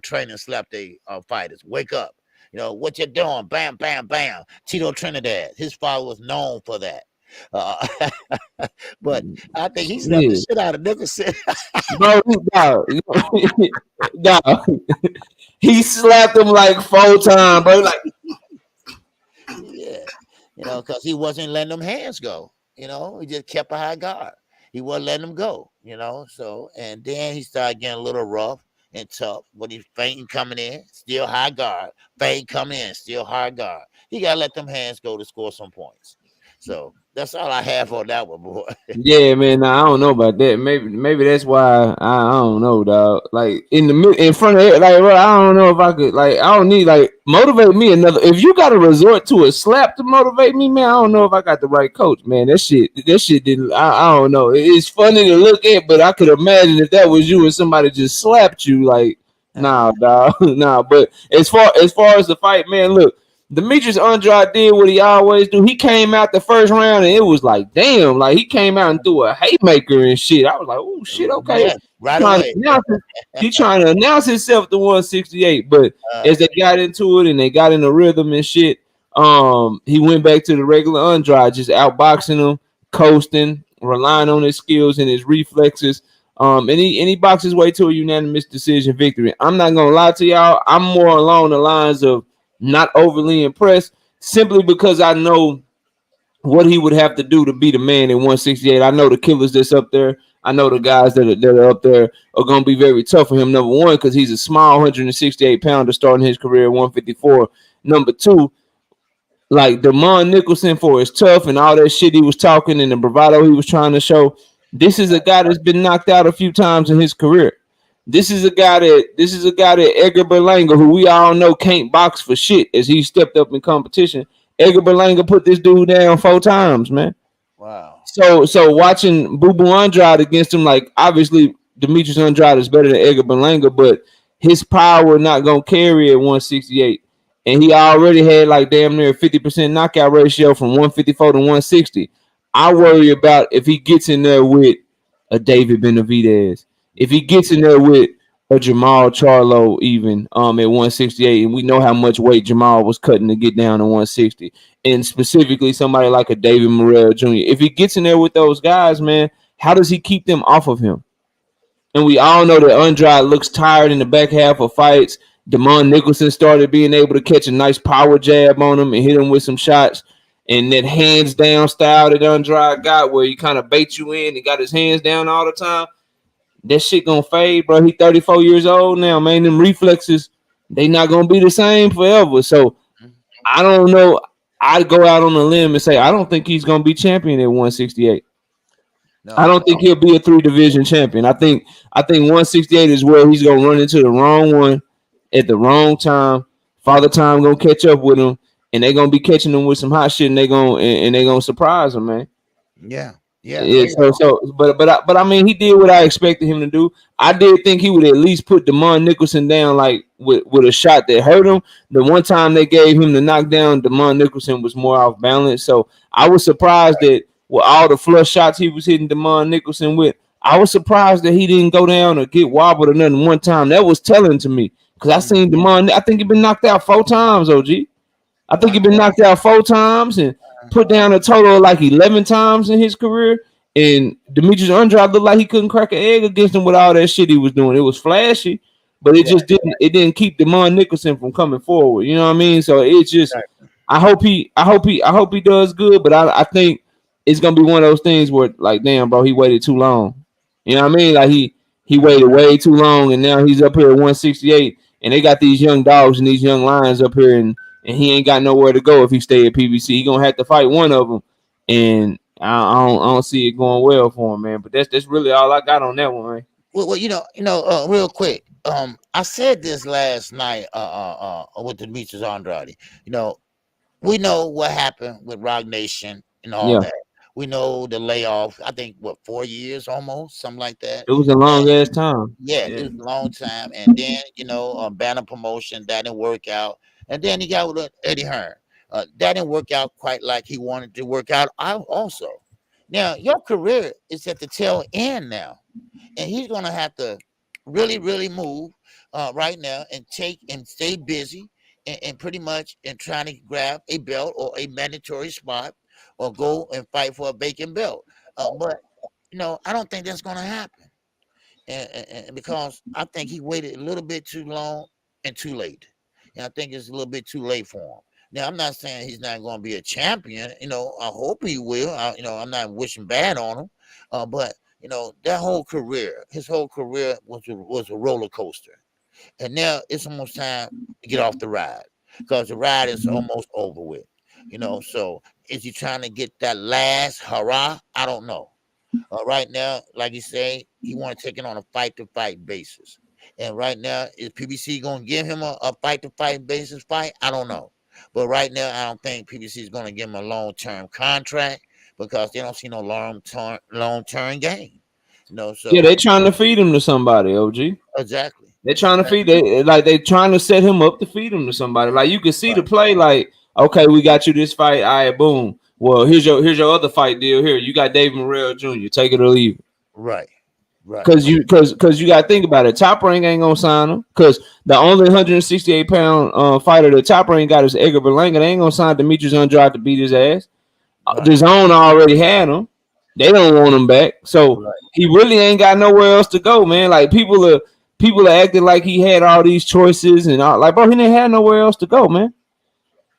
trainers slapped their fighters. Wake up, what you doing? Bam, bam, bam. Tito Trinidad, his father was known for that. But I think he slapped the shit out of Nicholson. Bro, dog. He slapped him like 4 times, bro. Like, yeah, because he wasn't letting them hands go. He just kept a high guard. He wasn't letting them go. So, and then he started getting a little rough and tough. But he's fainting coming in, still high guard. Fainting coming in, still high guard. He gotta let them hands go to score some points. So that's all I have on that one, boy. Yeah, man. Nah, I don't know about that. Maybe that's why I don't know, dog. Like in front of it, like, bro, I don't know if I could. Like, I don't need motivate me another. If you got to resort to a slap to motivate me, man, I don't know if I got the right coach, man. That shit didn't. I don't know. It's funny to look at, but I could imagine if that was you and somebody just slapped you, like, nah, dog, nah. But as far as the fight, man, look. Demetrius Andrade did what he always do. He came out the first round and it was like, damn, like he came out and threw a haymaker and shit. I was like, oh shit, okay. Yeah, right away. He trying to announce himself to 168, but as they got into it and they got in the rhythm and shit, he went back to the regular Andrade, just outboxing him, coasting, relying on his skills and his reflexes. And he boxed his way to a unanimous decision victory. I'm not gonna lie to y'all. I'm more along the lines of not overly impressed, simply because I know what he would have to do to be the man in 168. I know the killers that's up there. I know the guys that are up there are going to be very tough for him. Number one, because he's a small 168-pounder starting his career at 154. Number two, like DeMond Nicholson, for his tough and all that shit he was talking and the bravado he was trying to show, this is a guy that's been knocked out a few times in his career. This is a guy that Edgar Berlanga, who we all know can't box for shit, as he stepped up in competition. Edgar Berlanga put this dude down 4 times, man. Wow. So watching Boo Boo Andrade against him, like, obviously Demetrius Andrade is better than Edgar Berlanga, but his power not gonna carry at 168. And he already had like damn near a 50% knockout ratio from 154 to 160. I worry about if he gets in there with a David Benavidez. If he gets in there with a Jamal Charlo even at 168, and we know how much weight Jamal was cutting to get down to 160, and specifically somebody like a David Morrell Jr., if he gets in there with those guys, man, how does he keep them off of him? And we all know that Andrade looks tired in the back half of fights. DeMond Nicholson started being able to catch a nice power jab on him and hit him with some shots. And that hands down style that Andrade got, where he kind of bait you in, he got his hands down all the time. That shit gonna fade, bro. He 34 years old now, man. Them reflexes, they not gonna be the same forever. So I don't know. I'd go out on a limb and say I don't think he's gonna be champion at 168. No, I don't think he'll be a 3-division champion. I think 168 is where he's gonna run into the wrong one at the wrong time. Father Time gonna catch up with him, and they're gonna be catching him with some hot shit, and they're gonna surprise him, man. Yeah. But I mean, he did what I expected him to do. I did think he would at least put DeMond Nicholson down, like with a shot that hurt him. The one time they gave him the knockdown, DeMond Nicholson was more off balance. So I was surprised that with all the flush shots he was hitting DeMond Nicholson with, I was surprised that he didn't go down or get wobbled or nothing one time. That was telling to me, because I seen DeMond. I think he been knocked out 4 times, OG. I think he been knocked out 4 times and put down a total of like 11 times in his career. And Demetrius Andrade looked like he couldn't crack an egg against him with all that shit he was doing. It was flashy, but it just didn't keep DeMond Nicholson from coming forward. You know what I mean? So it's just I hope he does good, but I think it's gonna be one of those things where, like, damn, bro, he waited too long. You know what I mean? Like he waited way too long, and now he's up here at 168, and they got these young dogs and these young lions up here, and he ain't got nowhere to go if he stay at PBC. He gonna have to fight one of them, and I don't see it going well for him, man. But that's really all I got on that one, man. Well, real quick. I said this last night. With Demetrius Andrade. You know, we know what happened with Rock Nation and all Yeah, that. We know the layoff. I think 4 years almost, something like that. it was a And long ass time. yeah, Yeah, it was a long time. And then banner promotion that didn't work out. And then he got with Eddie Hearn. That didn't work out quite like he wanted to work out. I also. Now your career is at the tail end now, and he's gonna have to really, really move right now and take and stay busy and pretty much and trying to grab a belt or a mandatory spot or go and fight for a vacant belt. But I don't think that's gonna happen, and because I think he waited a little bit too long and too late, and I think it's a little bit too late for him. Now, I'm not saying he's not going to be a champion. I hope he will. I'm not wishing bad on him, but that whole career, his whole career was a roller coaster, and now it's almost time to get off the ride because the ride is almost over with. So is he trying to get that last hurrah? I don't know. Right now, like you say, he want to take it on a fight-to-fight basis. And right now, is PBC going to give him a fight-to-fight basis fight? I don't know. But right now, I don't think PBC is going to give him a long-term contract because they don't see no long-term gain. yeah, So they trying to feed him to somebody. OG, exactly. they trying to feed. They trying to set him up to feed him to somebody. Like you can see the Right. play. Like, okay, we got you this fight. All right, boom. Well, here's your other fight deal. Here, you got David Morrell Jr. Take it or leave it. Right. Right. Because you got to think about it. Top Rank ain't gonna sign him because the only 168-pound fighter that Top Rank got is Edgar Berlanga. They ain't gonna sign Demetrius Andrade to beat his ass. Right. The zone already had him. They don't want him back, so Right. he really ain't got nowhere else to go, man. Like people are acting like he had all these choices and all. Like, bro, he didn't have nowhere else to go, man.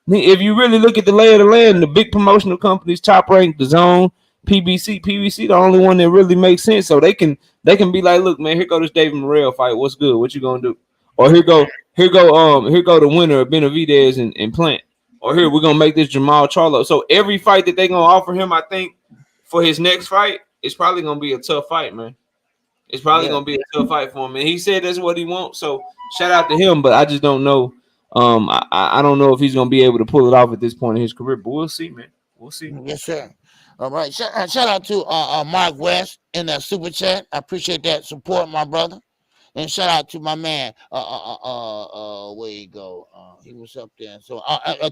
If you really look at the lay of the land, the big promotional companies, Top Rank, the Zone, PBC, the only one that really makes sense. So they can be like, look, man, here go this David Morrell fight. What's good? What you gonna do? Or here go the winner of Benavidez and Plant. Or here we're gonna make this Jamal Charlo. So every fight that they gonna offer him, I think, for his next fight, it's probably gonna be a tough fight, man. It's probably gonna be a tough fight for him. And he said that's what he wants. So shout out to him, but I just don't know. I don't know if he's gonna be able to pull it off at this point in his career, but we'll see, man. We'll see. Yes, sir. All right. Shout out to Mark West in that super chat. I appreciate that support, my brother. And shout out to my man. Where you go? He was up there. So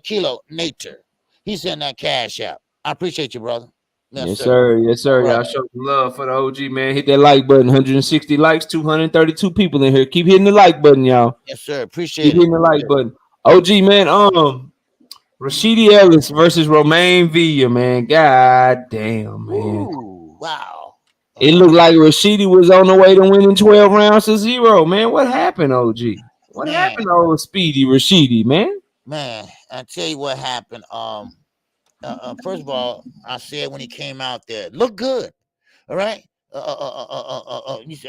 Kilo Nature. He's in that cash app. I appreciate you, brother. Yes, sir. Yes, sir. All right. Y'all show some love for the OG, man. Hit that like button. 160 likes, 232 people in here. Keep hitting the like button, y'all. Yes, sir. Appreciate Keep hitting the like button. OG, man. Rashidi Ellis versus Romain Villa, man. God damn, man. Ooh, wow. It looked like Rashidi was on the way to winning 12 rounds to 0, man. What happened, OG? What happened to old Speedy Rashidi, man? Man, I tell you what happened. First of all, I said when he came out there, look good. All right.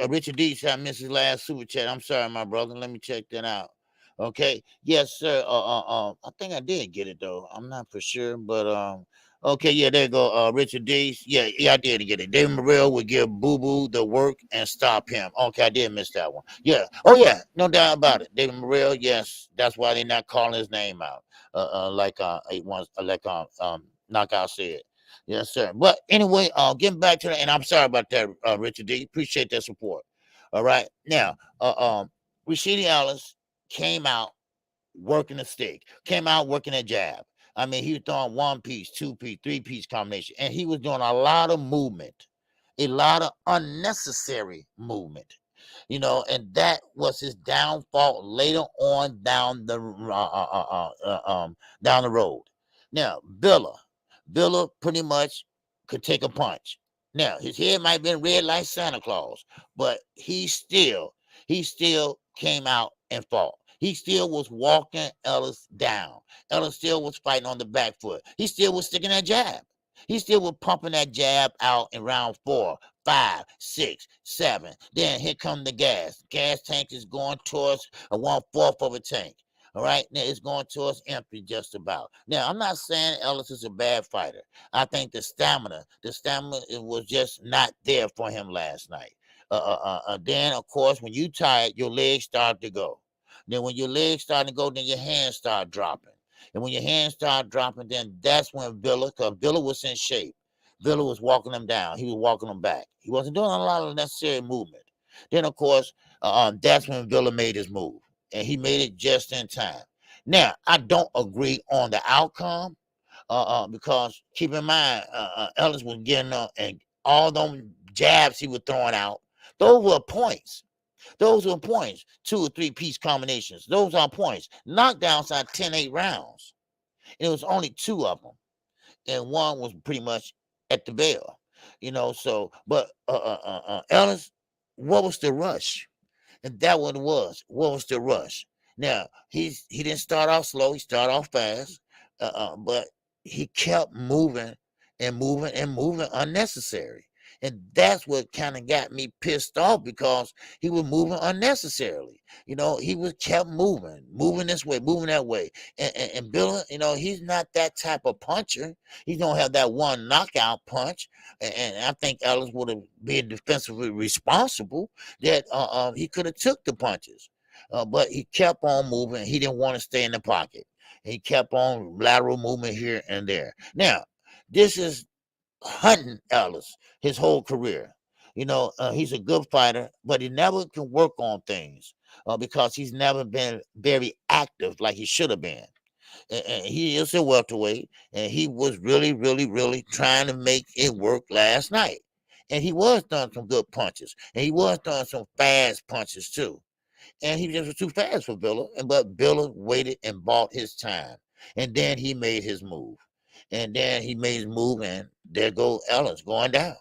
Richard D said I missed his last super chat. I'm sorry, my brother. Let me check that out. Okay. Yes, sir. I think I did get it though. I'm not for sure, but okay, yeah, there you go. Richard D. Yeah, I did get it. David Morrell would give Boo Boo the work and stop him. Okay, I did miss that one. Yeah. Oh yeah, no doubt about it. David Morrell, yes, that's why they're not calling his name out. Knockout said. Yes, sir. But anyway, getting back to that, and I'm sorry about that, Richard D. Appreciate that support. All right. Now, Rashidi Ellis came out working a stick, came out working a jab. I mean, he was throwing 1-piece, 2-piece, 3-piece combination, and he was doing a lot of movement, a lot of unnecessary movement. And that was his downfall later on down the road. Now, Villa pretty much could take a punch. Now, his head might have been red like Santa Claus, but he still came out and fought. He still was walking Ellis down. Ellis still was fighting on the back foot. He still was sticking that jab. He still was pumping that jab out in round 4, 5, 6, 7. Then here come the gas. Gas tank is going towards a 1/4 of a tank. All right, now it's going towards empty just about. Now, I'm not saying Ellis is a bad fighter. I think the stamina, it was just not there for him last night. Then, of course, when you tired, your legs start to go. Then when your legs start to go, then your hands start dropping. And when your hands start dropping, then that's when Villa, because Villa was in shape. Villa was walking them down. He was walking them back. He wasn't doing a lot of necessary movement. Then, of course, that's when Villa made his move. And he made it just in time. Now, I don't agree on the outcome because keep in mind, Ellis was getting up and all those jabs he was throwing out, those were points. Those were points. 2 or 3 piece combinations. Those are points. Knockdowns are 10-8 rounds. And it was only 2 of them. And one was pretty much at the bell. So, but Ellis, what was the rush? And that what it was. What was the rush? Now, he didn't start off slow. He started off fast. But he kept moving and moving and moving unnecessary. And that's what kind of got me pissed off because he was moving unnecessarily. He was kept moving this way, moving that way. And Bill, he's not that type of puncher. He don't have that one knockout punch. And I think Ellis would have been defensively responsible that he could have took the punches. But he kept on moving. He didn't want to stay in the pocket. He kept on lateral movement here and there. Now, this is hunting Ellis his whole career. He's a good fighter, but he never can work on things because he's never been very active like he should have been. And he is a welterweight, and he was really, really, really trying to make it work last night. And he was throwing some good punches, and he was throwing some fast punches too. And he just was too fast for Villa, but Villa waited and bought his time, and then he made his move. And then he made his move, and there go Ellis going down.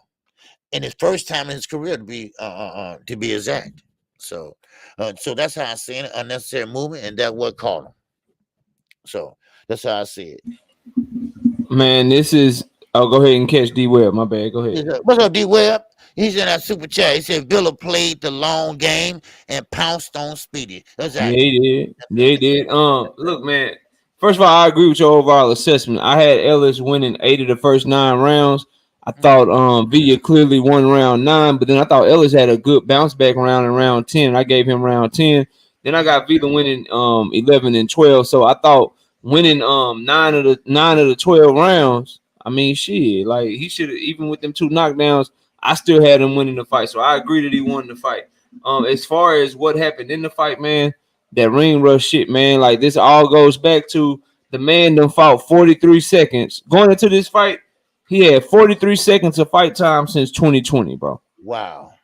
And his first time in his career to be exact. So that's how I see it, unnecessary movement, and that's what caught him. So that's how I see it. Man, this is. I'll go ahead and catch D Webb. My bad. Go ahead. What's up, D Webb? He's in that super chat. He said Villa played the long game and pounced on Speedy. Exactly. Yeah, he did. Yeah, he did. Look, man. First of all, I agree with your overall assessment. I had Ellis winning 8 of the first 9 rounds. I thought Villa clearly won round 9, but then I thought Ellis had a good bounce back round in round 10. I gave him round 10. Then I got Villa winning 11 and 12. So I thought winning 9 of the 12 rounds. I mean, shit, like he should have, even with them 2 knockdowns, I still had him winning the fight. So I agree that he won the fight. As far as what happened in the fight, man, that ring rush shit, man, like this all goes back to the man done fought 43 seconds. Going into this fight, he had 43 seconds of fight time since 2020, bro. Wow.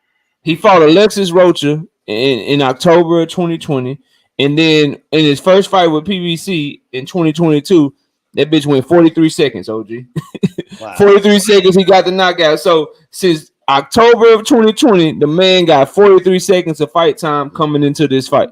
He fought Alexis Rocha in October of 2020. And then in his first fight with PBC in 2022, that bitch went 43 seconds, OG. Wow. 43 seconds, he got the knockout. So since October of 2020, the man got 43 seconds of fight time coming into this fight.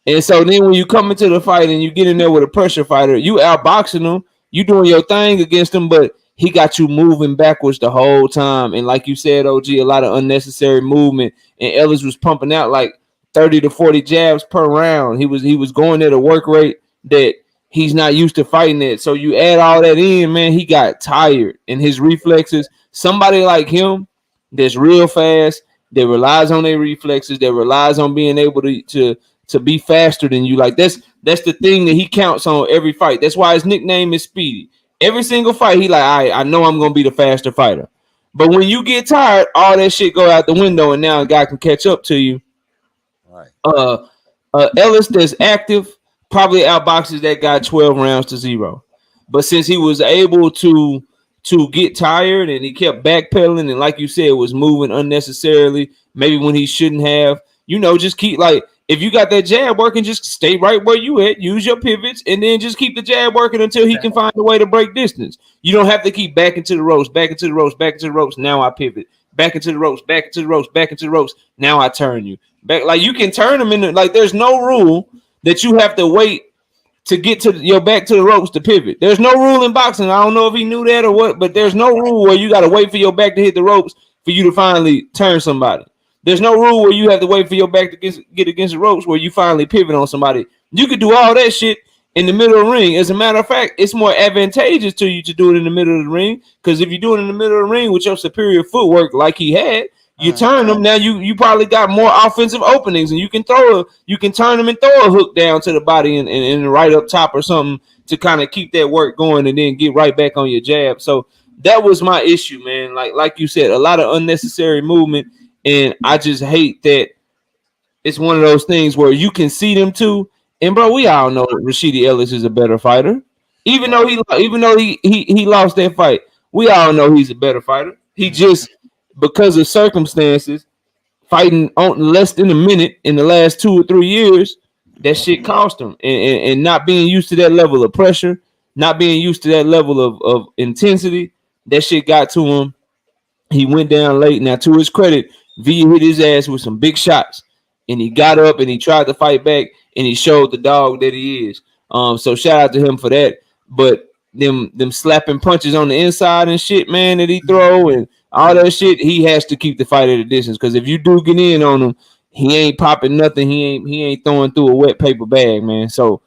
And so then when you come into the fight and you get in there with a pressure fighter, you outboxing him, you doing your thing against him, but he got you moving backwards the whole time. And like you said, OG, a lot of unnecessary movement. And Ellis was pumping out like 30 to 40 jabs per round. He was going at a work rate that he's not used to fighting at. So you add all that in, man, he got tired. And his reflexes, somebody like him that's real fast, that relies on their reflexes, that relies on being able to be faster than you. Like that's the thing that he counts on every fight. That's why his nickname is Speedy. Every single fight, he like, I know I'm gonna be the faster fighter. But when you get tired, all that shit go out the window, and now a guy can catch up to you. Right. Ellis that's active probably outboxes that guy 12 rounds to 0. But since he was able to get tired and he kept backpedaling and like you said was moving unnecessarily, maybe when he shouldn't have, just keep like. If you got that jab working, just stay right where you at. Use your pivots, and then just keep the jab working until he can find a way to break distance. You don't have to keep back into the ropes, back into the ropes, back into the ropes. Now I pivot. Back into the ropes, back into the ropes, back into the ropes. Now I turn you. Back. Like you can turn them in. Like there's no rule that you have to wait to get to your back to the ropes to pivot. There's no rule in boxing. I don't know if he knew that or what, but there's no rule where you got to wait for your back to hit the ropes for you to finally turn somebody. There's no rule where you have to wait for your back to get against the ropes where you finally pivot on somebody. You could do all that shit in the middle of the ring. As a matter of fact, it's more advantageous to you to do it in the middle of the ring because if you do it in the middle of the ring with your superior footwork like he had, You turn them now. You probably got more offensive openings, and you can turn them and throw a hook down to the body and right up top or something to kind of keep that work going, and then get right back on your jab. So that was my issue, man. Like you said, a lot of unnecessary movement, and I just hate that it's one of those things where you can see them too. And bro, we all know Rashidi Ellis is a better fighter, even though he lost that fight. We all know he's a better fighter. He just, because of circumstances, fighting on less than a minute in the last 2 or 3 years, that shit cost him. And not being used to that level of pressure, not being used to that level of intensity, that shit got to him. He went down late. Now, to his credit, V hit his ass with some big shots, and he got up and he tried to fight back, and he showed the dog that he is. So shout out to him for that. But them slapping punches on the inside and shit, man, that he throw and all that shit, he has to keep the fight at a distance. Because if you do get in on him, he ain't popping nothing. He ain't throwing through a wet paper bag, man. So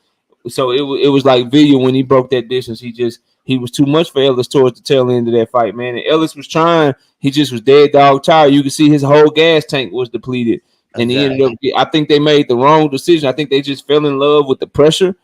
it was like Villa when he broke that distance. He was too much for Ellis towards the tail end of that fight, man. And Ellis was trying. He just was dead dog tired. You could see his whole gas tank was depleted. And he ended up, I think they made the wrong decision. I think they just fell in love with the pressure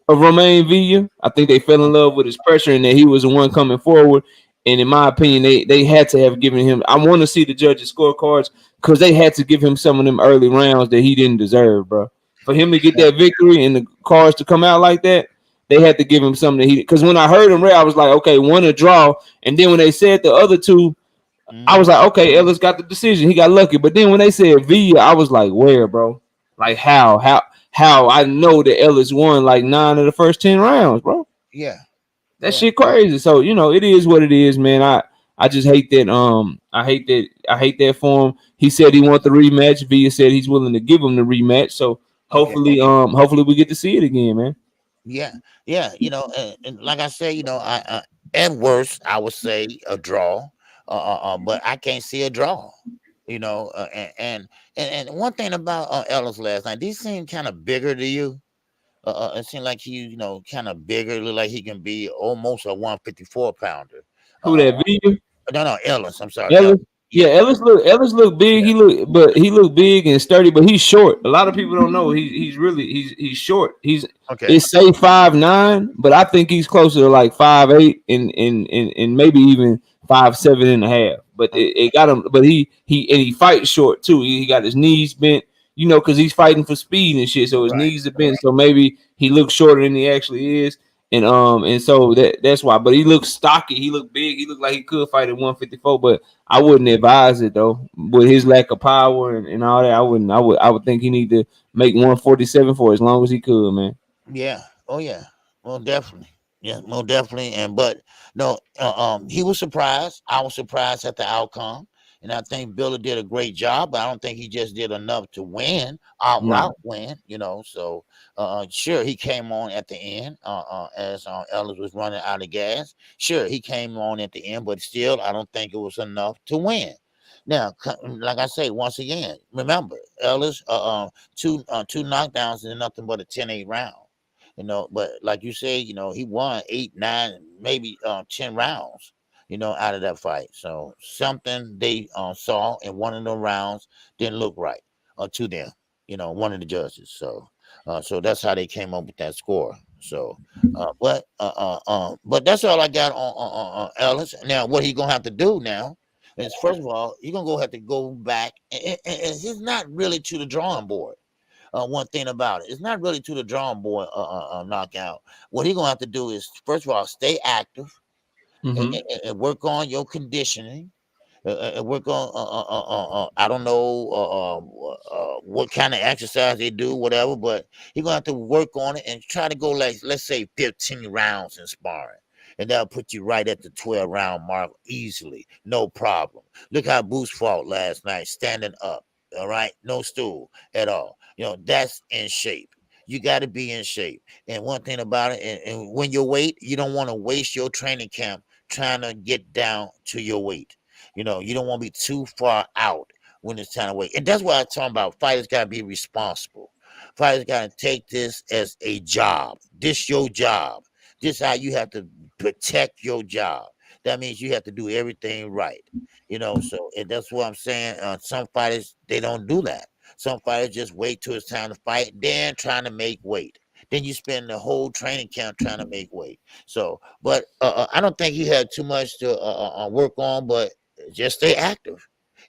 of Romain Villa. I think they fell in love with his pressure and that he was the one coming forward. And in my opinion, they had to have given him, I want to see the judges' scorecards, because they had to give him some of them early rounds that he didn't deserve, bro. For him to get that victory and the cards to come out like that, they had to give him something that he, because when I heard him, I was like, okay, one a draw. And then when they said the other two, I was like, okay, Ellis got the decision. He got lucky. But then when they said Villa, I was like, where, bro? Like how I know that Ellis won like 9 of the first 10 rounds, bro. Yeah. That shit crazy. So, it is what it is, man. I just hate that. I hate that for him. He said he wants the rematch. Villa said he's willing to give him the rematch. So hopefully we get to see it again, man. Yeah. And like I say, at worst, I would say a draw. But I can't see a draw, and one thing about Ellis last night, he seemed kind of bigger to you. It seemed like he, kind of bigger, look like he can be almost a 154 pounder. Who that Villa? No, Ellis. I'm sorry. Ellis. Yeah, Ellis look big. He look big and sturdy, but he's short. A lot of people don't know he's short. It's say 5'9", but I think he's closer to like 5'8" and maybe even 5'7.5". But it got him. But he fights short too. He got his knees bent, because he's fighting for speed and shit. So his knees are bent. So maybe he looks shorter than he actually is. And so that's why. But he looks stocky. He looked big. He looked like he could fight at 154. But I wouldn't advise it though. With his lack of power and all that, I wouldn't. I would think he need to make 147 for as long as he could, man. Yeah. Oh yeah. Well, definitely. Yeah, most definitely. But no, he was surprised. I was surprised at the outcome. And I think Billy did a great job, but I don't think he just did enough to win, outright win, So, sure, he came on at the end as Ellis was running out of gas. Sure, he came on at the end, but still, I don't think it was enough to win. Now, like I say, once again, remember, Ellis, two knockdowns is nothing but a 10-8 round. But like you say, he won 8, 9, maybe 10 rounds. Out of that fight. So something they saw in one of the rounds didn't look right to them, one of the judges. So that's how they came up with that score. So, but that's all I got on Ellis. Now, what he gonna have to do now is, first of all, he's gonna have to go back, and he's not really to the drawing board. One thing about it, it's not really to the drawing board knockout. What he's gonna have to do is, first of all, stay active. And work on your conditioning. Work on I don't know what kind of exercise they do, whatever, but you're gonna have to work on it and try to go, like, let's say 15 rounds in sparring, and that'll put you right at the 12-round mark easily, no problem. Look how Boots fought last night, standing up, all right, no stool at all. That's in shape. You got to be in shape. And one thing about it, and when you weight, you don't want to waste your training camp trying to get down to your weight. You don't want to be too far out when it's time to wait. And that's why I'm talking about fighters got to be responsible. Fighters got to take this as a job. This your job. This how you have to protect your job. that means you have to do everything right. So and that's what I'm saying. Some fighters, they don't do that. Some fighters just wait till it's time to fight, then trying to make weight. Then you spend the whole training camp trying to make weight. So, but I don't think you had too much to work on, but just stay active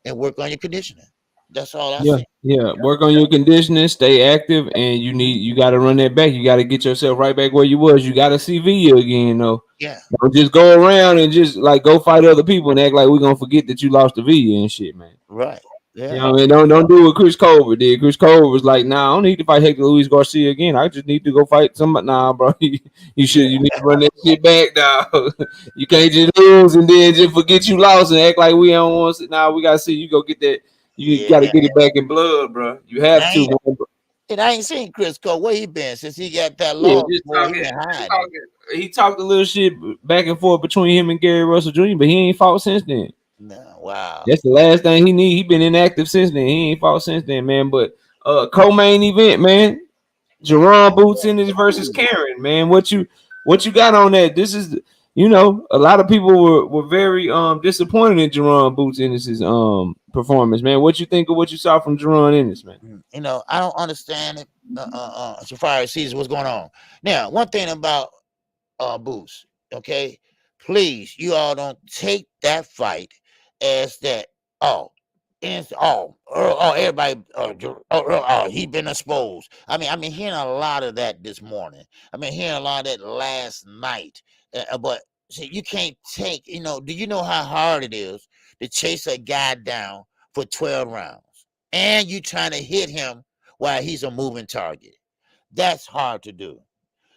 and work on your conditioning. That's all I Yeah, say. yeah. Work on your conditioning, stay active, and you got to run that back. You got to get yourself right back where you was. You got to CV you again, though. Yeah, Don't just go around and just like go fight other people and act like we're gonna forget that you lost the V and shit, man. right. You Yeah, know what I mean? Don't do what Chris Colbert did. Chris Colbert was like, nah, I don't need to fight Hector Luis Garcia again. I just need to go fight somebody. Nah, bro. You need to run that shit back, dog. You can't just lose and then just forget you lost and act like we don't want to. Nah, we gotta see you go get that. You yeah. gotta get it back in blood, bro. You have I to, ain't, man. and I ain't seen Chris Cole. Where he been since he got that Yeah, loss? just Boy, he talking, been just hiding. talking. He talked a little shit back and forth between him and Gary Russell Jr., but he ain't fought since then. No, wow. That's the last thing he need. He been inactive since then. He ain't fought since then, man. But co-main event, man. Jerron Boots Ennis versus Karen, man. What you got on that? This is a lot of people were very disappointed in Jerron Boots Ennis's performance, man. What you think of what you saw from Jerron Ennis, man? I don't understand it. So far as sees what's going on. Now, one thing about Boots, okay, please, you all don't take that fight as that. Oh, and everybody. He been exposed. I've been hearing a lot of that this morning. I've been hearing a lot of that last night. But see, you can't take. Do you know how hard it is to chase a guy down for 12 rounds, and you trying to hit him while he's a moving target? That's hard to do.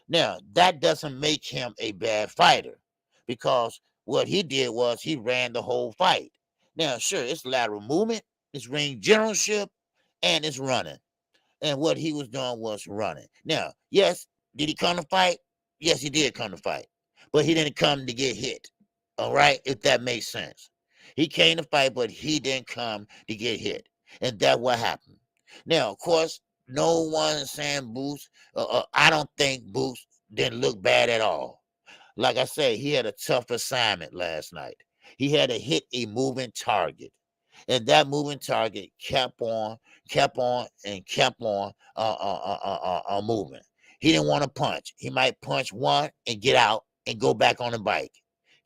Now, that doesn't make him a bad fighter because what he did was he ran the whole fight. Now, sure, it's lateral movement, it's ring generalship, and it's running. And what he was doing was running. Now, yes, did he come to fight? Yes, he did come to fight. But he didn't come to get hit. All right, if that makes sense. He came to fight, but he didn't come to get hit. And that's what happened. Now, of course, no one is saying Boots. I don't think Boots didn't look bad at all. Like I say, he had a tough assignment last night. He had to hit a moving target. And that moving target kept on, and kept on moving. He didn't want to punch. He might punch one and get out and go back on the bike.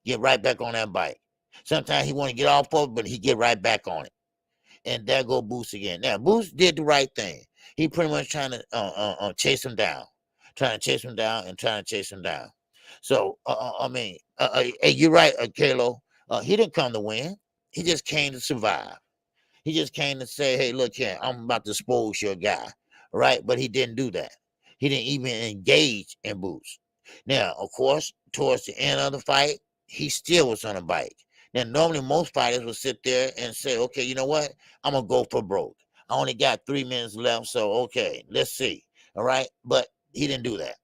Get right back on that bike. Sometimes he want to get off of it, but he get right back on it. And there go Boots again. Now, Boots did the right thing. He pretty much trying to chase him down. Trying to chase him down and trying to chase him down. So, hey, you're right, Kalo. He didn't come to win. He just came to survive. He just came to say, hey, look here, I'm about to expose your guy, right? But he didn't do that. He didn't even engage in Boots. Now, of course, towards the end of the fight, he still was on a bike. Now, normally most fighters will sit there and say, okay, you know what? I'm going to go for broke. I only got 3 minutes left, so okay, let's see. All right? But he didn't do that.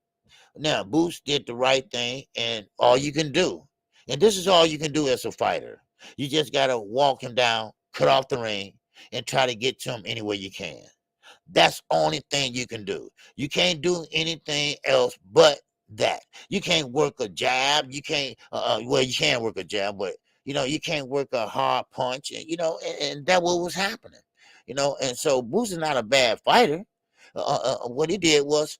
Now, Boots did the right thing, and all you can do, and this is all you can do as a fighter, you just got to walk him down, cut off the ring, and try to get to him any way you can. That's the only thing you can do. You can't do anything else but that. You can't work a jab. You can't, well, you can work a jab, but, you can't work a hard punch, and that what was happening, and so Boots is not a bad fighter. What he did was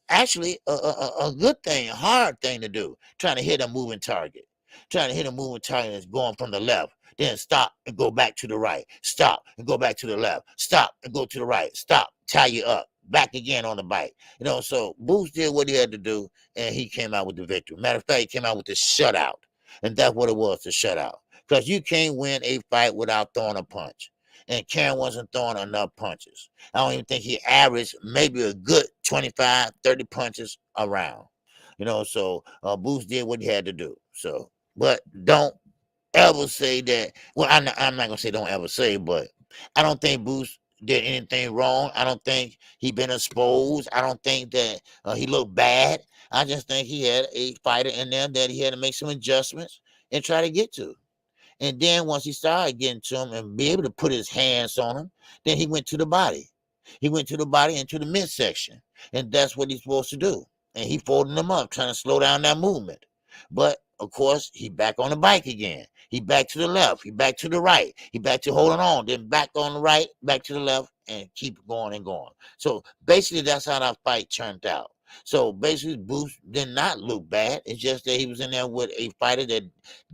actually a good thing, a hard thing to do, trying to hit a moving target. Trying to hit a moving target that's going from the left, then stop and go back to the right, stop and go back to the left, stop and go to the right, stop, tie you up, back again on the bike. So Boots did what he had to do, and he came out with the victory. Matter of fact, he came out with the shutout, and that's what it was, the shutout. Because you can't win a fight without throwing a punch. And Karen wasn't throwing enough punches. I don't even think he averaged maybe a good 25, 30 punches around. So Boots did what he had to do. So, but don't ever say that. Well, I'm not gonna say don't ever say, but I don't think Boots did anything wrong. I don't think he been exposed. I don't think that he looked bad. I just think he had a fighter in there that he had to make some adjustments and try to get to. And then once he started getting to him and be able to put his hands on him, then he went to the body. He went to the body and to the midsection. And that's what he's supposed to do. And he folded them up, trying to slow down that movement. But of course, he back on the bike again. He back to the left. He back to the right. He back to holding on. Then back on the right, back to the left, and keep going and going. So basically, that's how that fight turned out. So basically, Boots did not look bad. It's just that he was in there with a fighter that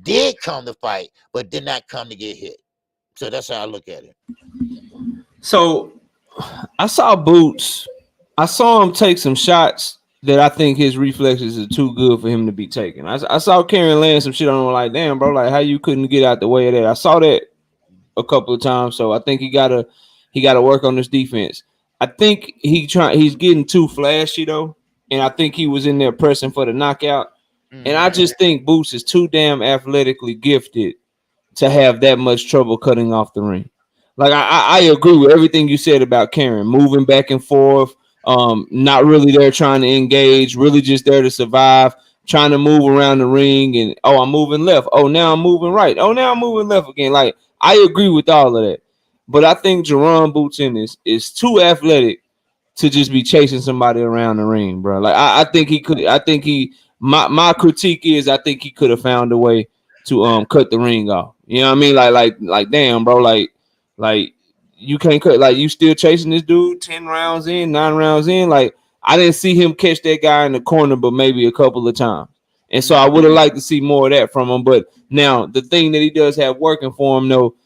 did come to fight, but did not come to get hit. So that's how I look at it. So I saw Boots. I saw him take some shots that I think his reflexes are too good for him to be taking. I saw Karen land some shit on him like, damn, bro, like how you couldn't get out the way of that. I saw that a couple of times. So I think he gotta work on this defense. I think he's getting too flashy though. And I think he was in there pressing for the knockout. And I just think Boots is too damn athletically gifted to have that much trouble cutting off the ring. Like I agree with everything you said about Karen, moving back and forth, not really there trying to engage, really just there to survive, trying to move around the ring, and I'm moving left. Oh, now I'm moving right. Oh, now I'm moving left again. Like I agree with all of that. But I think Jerron Boots Ennis is too athletic to just be chasing somebody around the ring, bro. Like I think he could. I think my critique is I think he could have found a way to cut the ring off. You know what I mean? Like damn, bro. Like you can't cut. Like you still chasing this dude 10 rounds in, 9 rounds in. Like I didn't see him catch that guy in the corner, but maybe a couple of times. And so I would have liked to see more of that from him. But now the thing that he does have working for him, though,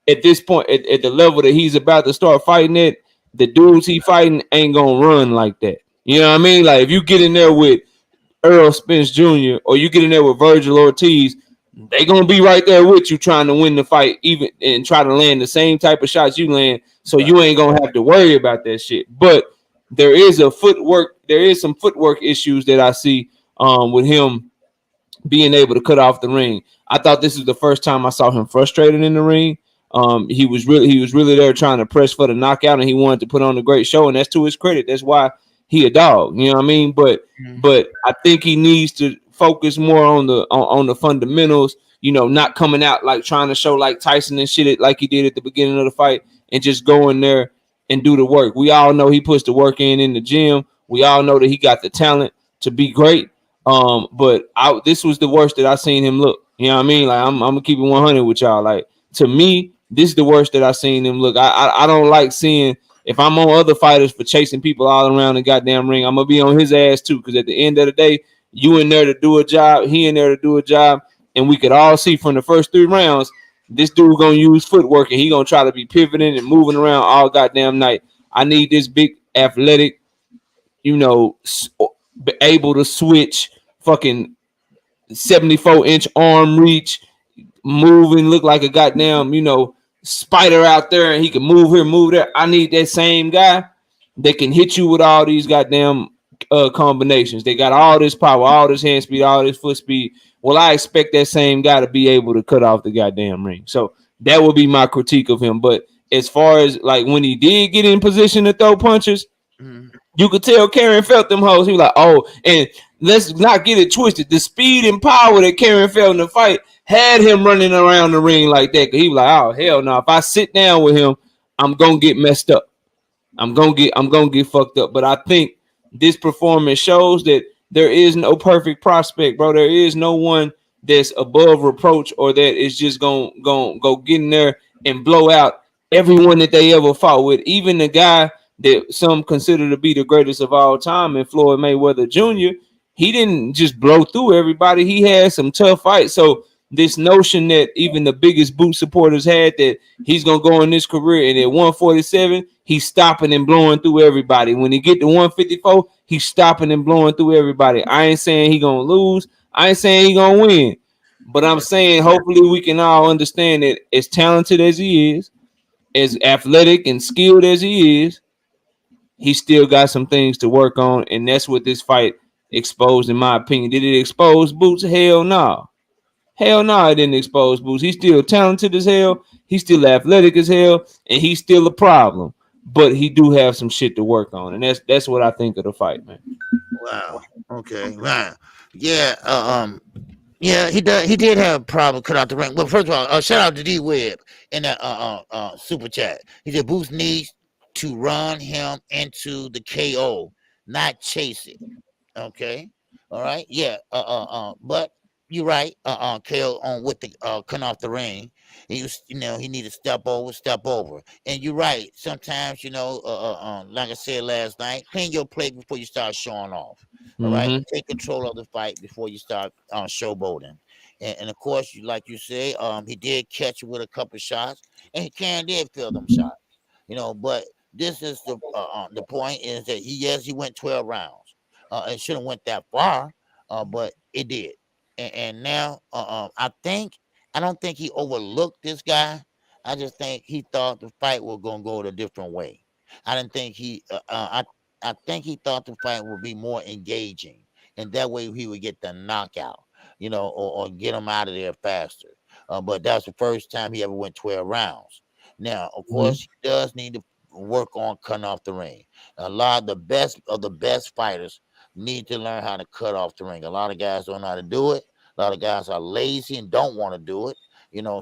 at this point, at the level that he's about to start fighting at, the dudes he fighting ain't gonna run like that. You know what I mean? Like if you get in there with Earl Spence Jr. or you get in there with Virgil Ortiz, they gonna be right there with you trying to win the fight, even and try to land the same type of shots you land. So you ain't gonna have to worry about that shit. But there is some footwork issues that I see with him being able to cut off the ring. I thought this was the first time I saw him frustrated in the ring. He was really there trying to press for the knockout, and he wanted to put on a great show, and that's to his credit. That's why he a dog. You know what I mean? But I think he needs to focus more on the fundamentals. You know, not coming out like trying to show like Tyson and shit like he did at the beginning of the fight, and just go in there and do the work. We all know he puts the work in the gym. We all know that he got the talent to be great. But this was the worst that I seen him look. You know what I mean? Like I'm gonna keep it 100 with y'all. Like to me, this is the worst that I seen him look. I don't like seeing, if I'm on other fighters for chasing people all around the goddamn ring, I'm gonna be on his ass too. Because at the end of the day, you in there to do a job, he in there to do a job, and we could all see from the first 3 rounds, this dude gonna use footwork and he gonna try to be pivoting and moving around all goddamn night. I need this big athletic, you know, able to switch, fucking 74-inch arm reach, move and look like a goddamn, you know, spider out there, and he can move here, move there. I need that same guy that can hit you with all these goddamn combinations. They got all this power, all this hand speed, all this foot speed. Well, I expect that same guy to be able to cut off the goddamn ring. So that would be my critique of him. But as far as like when he did get in position to throw punches, you could tell Karen felt them hoes. He was like, oh, and let's not get it twisted. The speed and power that Karen felt in the fight had him running around the ring like that. Cause he was like, oh hell no. If I sit down with him, I'm gonna get messed up. I'm gonna get fucked up. But I think this performance shows that there is no perfect prospect, bro. There is no one that's above reproach or that is just gonna go get in there and blow out everyone that they ever fought with. Even the guy that some consider to be the greatest of all time, and Floyd Mayweather Jr., he didn't just blow through everybody. He had some tough fights. So this notion that even the biggest boot supporters had that he's gonna go in this career and at 147 he's stopping and blowing through everybody. When he get to 154, he's stopping and blowing through everybody. I ain't saying he gonna lose. I ain't saying he gonna win. But I'm saying hopefully we can all understand that as talented as he is, as athletic and skilled as he is, he still got some things to work on, and that's what this fight exposed, in my opinion. Did it expose Boots? Hell no. Hell no, it didn't expose Boots. He's still talented as hell. He's still athletic as hell, and he's still a problem. But he do have some shit to work on, and that's what I think of the fight, man. Wow. Okay. Wow. Yeah. Yeah. He did have a problem cut out the ring. Well, first of all, shout out to D Webb in that super chat. He said Boots needs to run him into the KO, not chase it. Okay. All right. Yeah. But you're right. KO on with the cutting off the ring. He was, he needed to step over. And you're right. Sometimes, like I said last night, clean your plate before you start showing off. All right, Mm-hmm. take control of the fight before you start showboating. And of course, like you say, he did catch it with a couple shots, and he did feel them shots. But this is the point is that he went 12 rounds. It shouldn't went that far, but it did. And now I don't think he overlooked this guy. I just think he thought the fight was gonna go a different way. I didn't think I think he thought the fight would be more engaging, and that way he would get the knockout, or get him out of there faster. But that's the first time he ever went 12 rounds. Now, of course, he does need to work on cutting off the ring. A lot of the best fighters need to learn how to cut off the ring. A lot of guys don't know how to do it. A lot of guys are lazy and don't want to do it.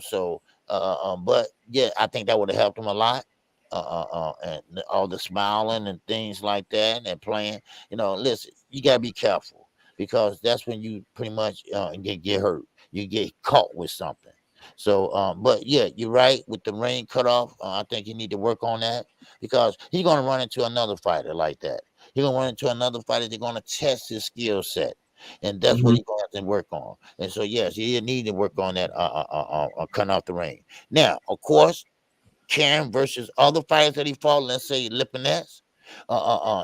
So but yeah, I think that would have helped him a lot. And all the smiling and things like that and playing. Listen, you gotta be careful because that's when you pretty much get hurt. You get caught with something. So, but yeah, you're right with the ring cut off. I think you need to work on that because he's gonna run into another fighter like that. He's gonna run into another fighter. They're gonna test his skill set, and that's what Mm-hmm. he's gonna have to work on. And so, yes, he need to work on that. Cutting off the ring. Now, of course, Karen versus other fighters that he fought, let's say Lipinets.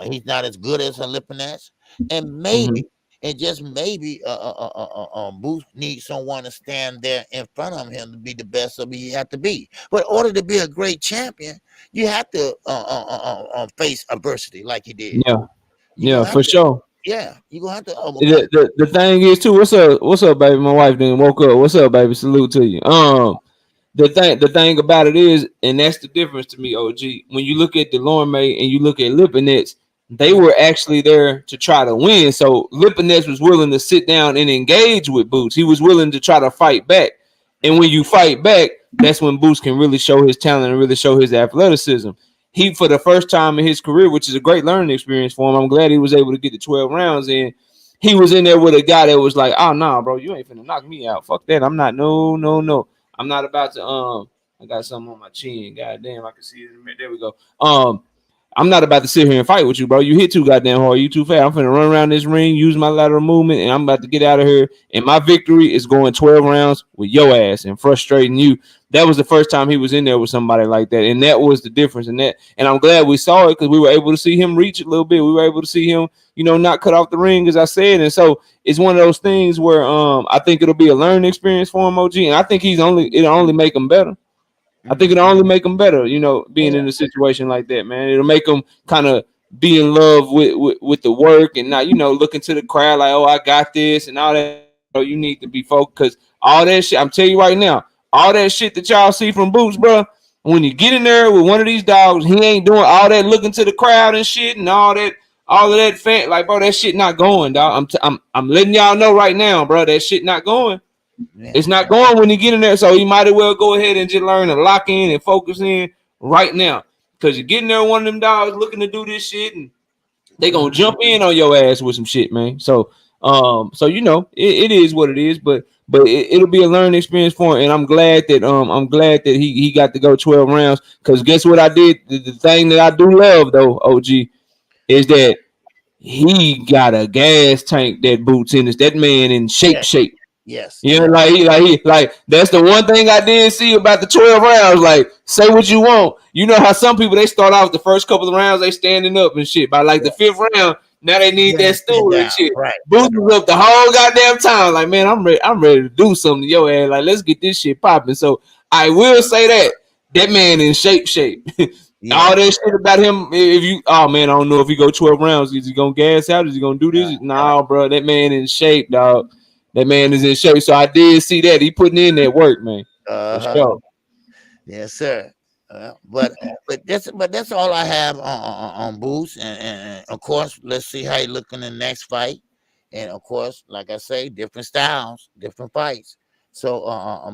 He's not as good as a Lipinets, and Mm-hmm. maybe, and just maybe, Booth needs someone to stand there in front of him to be the best of he have to be. But in order to be a great champion, you have to face adversity like he did. Yeah, You're yeah, gonna have for to, sure. yeah, you're gonna have to overcome. The thing is too. What's up, baby? My wife then woke up. What's up, baby? Salute to you. The thing about it is, and that's the difference to me, OG. When you look at Delorme and you look at Lipinets, they Mhm. were actually there to try to win. So Lipinets was willing to sit down and engage with Boots. He was willing to try to fight back. And when you fight back, that's when Boots can really show his talent and really show his athleticism. He, for the first time in his career, which is a great learning experience for him, I'm glad he was able to get the 12 rounds in. He was in there with a guy that was like, "Oh nah, bro, you ain't finna knock me out. Fuck that. I'm not. No, no, no. I'm not about to. I got something on my chin. God damn, I can see it in a minute. There we go. I'm not about to sit here and fight with you, bro. You hit too goddamn hard. You too fast. I'm finna run around this ring, use my lateral movement, and I'm about to get out of here. And my victory is going 12 rounds with your ass and frustrating you." That was the first time he was in there with somebody like that, and that was the difference in that. And I'm glad we saw it because we were able to see him reach a little bit. We were able to see him, not cut off the ring, as I said. And so it's one of those things where I think it'll be a learning experience for him, OG, and I think it'll only make him better. I think Mhm. it'll only make him better, Oh being yeah, in a situation like that, man. It'll make him kind of be in love with the work and not, looking to the crowd like, oh, I got this and all that. Bro, you need to be focused because all that shit, I'm telling you right now, all that shit that y'all see from Boots, bro, when you get in there with one of these dogs, he ain't doing all that looking to the crowd and shit and all of that fan, like, bro, that shit not going, dog. I'm letting y'all know right now, bro, that shit not going. yeah, It's not going when you get in there, so you might as well go ahead and just learn to lock in and focus in right now. Because you're getting there, one of them dogs looking to do this shit, and they gonna Mhm. jump in on your ass with some shit, man. So it is what it is, but it'll be a learning experience for him, and I'm glad that he got to go 12 rounds. Because guess what I did? The thing that I do love though, OG, is that he got a gas tank that Boots in. Is that man in shape, Yes, shape? yes, Yeah, yes, like that's the one thing I did see about the 12 rounds. Like, say what you want. You know how some people they start off the first couple of rounds they standing up and shit. By like the fifth round, now they need yeah, that sit stool and down. shit. Right, Boots was up the whole goddamn time. Like, man, I'm ready to do something to your ass. Like, let's get this shit popping. So I will say that man in shape, shape. All yeah. that shit about him. If you, oh man, I don't know if he go 12 rounds. Is he gonna gas out? Is he gonna do this? Nah, bro, that man in shape, dog. That man is in shape. So I did see that he putting in that work, man, for Uh-huh. sure. Yes, sir. But that's all I have on Boost, and of course, let's see how he look in the next fight, and of course, like I say, different styles, different fights. So,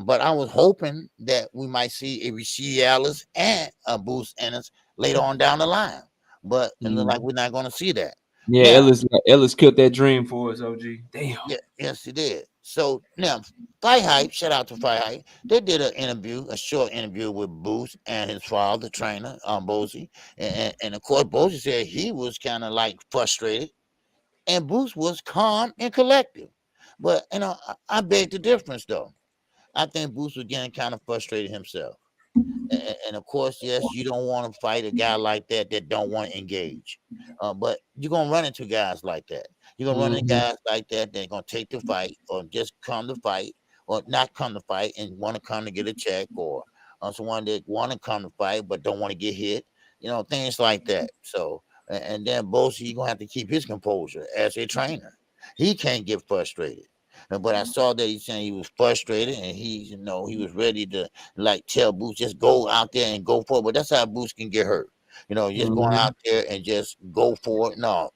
but I was hoping that we might see a Rasheed Ellis and a Boost Ennis later on down the line, but it looks like Mhm. we're not going to see that Yeah, now. Ellis killed that dream for us, OG. Damn. Yeah, yes, he did. So now, Fight Hype, shout out to Fight Hype. They did an interview, a short interview with Booth and his father, the trainer, Bozy. And of course, Bozy said he was kind of like frustrated, and Booth was calm and collective. But, I beg the difference, though. I think Booth was getting kind of frustrated himself. And of course, yes, you don't want to fight a guy like that don't want to engage. But you're gonna run into guys like that. You're gonna run into guys like that that are gonna take the fight, or just come to fight, or not come to fight and want to come to get a check, or someone that want to come to fight but don't want to get hit. Things like that. So, and then Bosa, you're gonna have to keep his composure as a trainer. He can't get frustrated. But I saw that he's saying he was frustrated, and he was ready to like tell Boots, just go out there and go for it. But that's how Boots can get hurt. Just going out there and just go for it. No.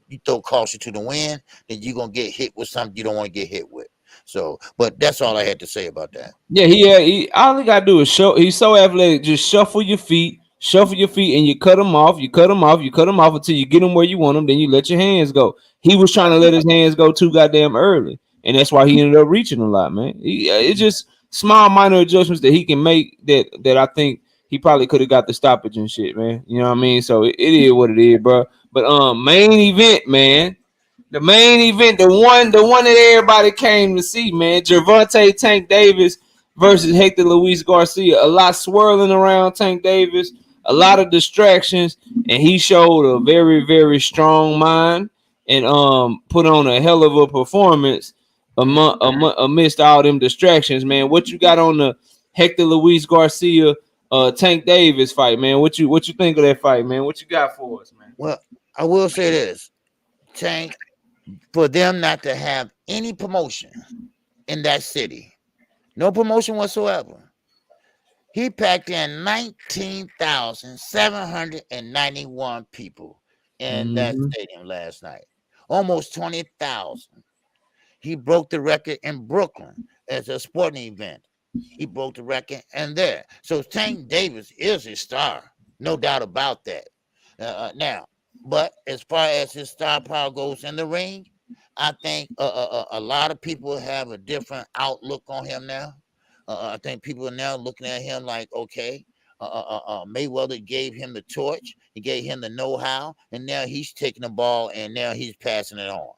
You throw caution to the wind, then you're gonna get hit with something you don't want to get hit with. So, but that's all I had to say about that. Yeah, he all he gotta do is show. He's so athletic. Just shuffle your feet, and you cut him off. You cut him off. You cut him off until you get him where you want him. Then you let your hands go. He was trying to let his hands go too goddamn early, and that's why he ended up reaching a lot, man. It's just small, minor adjustments that he can make that I think he probably could have got the stoppage and shit, man. You know what I mean? So it is what it is, bro. But main event, man. The main event, the one that everybody came to see, man. Gervonta Tank Davis versus Hector Luis Garcia. A lot swirling around Tank Davis, a lot of distractions, and he showed a very, very strong mind and put on a hell of a performance amidst all them distractions, man. What you got on the Hector Luis Garcia Tank Davis fight, man? What you think of that fight, man? What you got for us, man? Well, I will say this. Tank, for them not to have any promotion in that city, no promotion whatsoever. He packed in 19,791 people in that stadium last night, almost 20,000. He broke the record in Brooklyn as a sporting event. He broke the record and there. So Tank Davis is a star, no doubt about that. Now, but as far as his star power goes in the ring, I think a lot of people have a different outlook on him now. I think people are now looking at him like, okay, Mayweather gave him the torch, he gave him the know-how, and now he's taking the ball and now he's passing it on.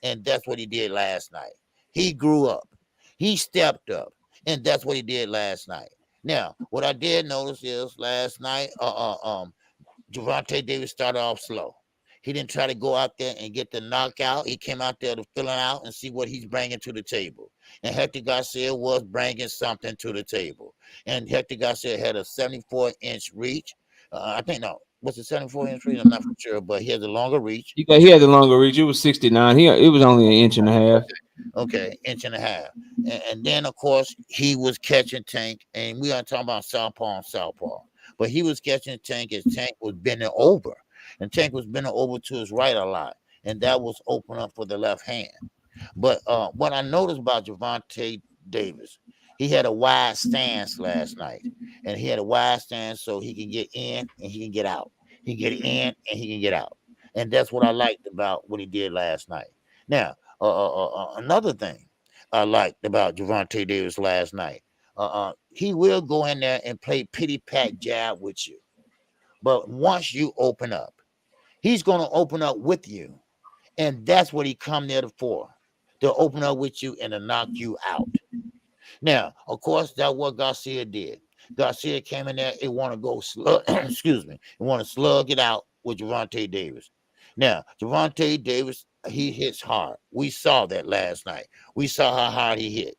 And that's what he did last night. He grew up, he stepped up, and that's what he did last night. Now, what I did notice is last night, Gervonta Davis started off slow. He didn't try to go out there and get the knockout. He came out there to fill it out and see what he's bringing to the table. And Hector Garcia was bringing something to the table. And Hector Garcia had a 74-inch reach. I think, no, was it 74-inch reach? I'm not for sure, but he has a longer reach. He had the longer reach. It was 69. It was only an inch and a half. Okay, inch and a half. And then, of course, he was catching Tank. And we are talking about southpaw and southpaw. But he was catching Tank as Tank was bending over. And Tank was bending over to his right a lot. And that was open up for the left hand. But what I noticed about Gervonta Davis, he had a wide stance last night. And he had a wide stance so he can get in and he can get out. He can get in and he can get out. And that's what I liked about what he did last night. Now, another thing I liked about Gervonta Davis last night, he will go in there and play pity-pat jab with you. But once you open up, he's going to open up with you. And that's what he come there for, to open up with you and to knock you out. Now, of course, that's what Garcia did. Garcia came in there, he want to go slug, excuse me, he want to slug it out with Gervonta Davis. Now, Gervonta Davis, he hits hard. We saw that last night. We saw how hard he hit.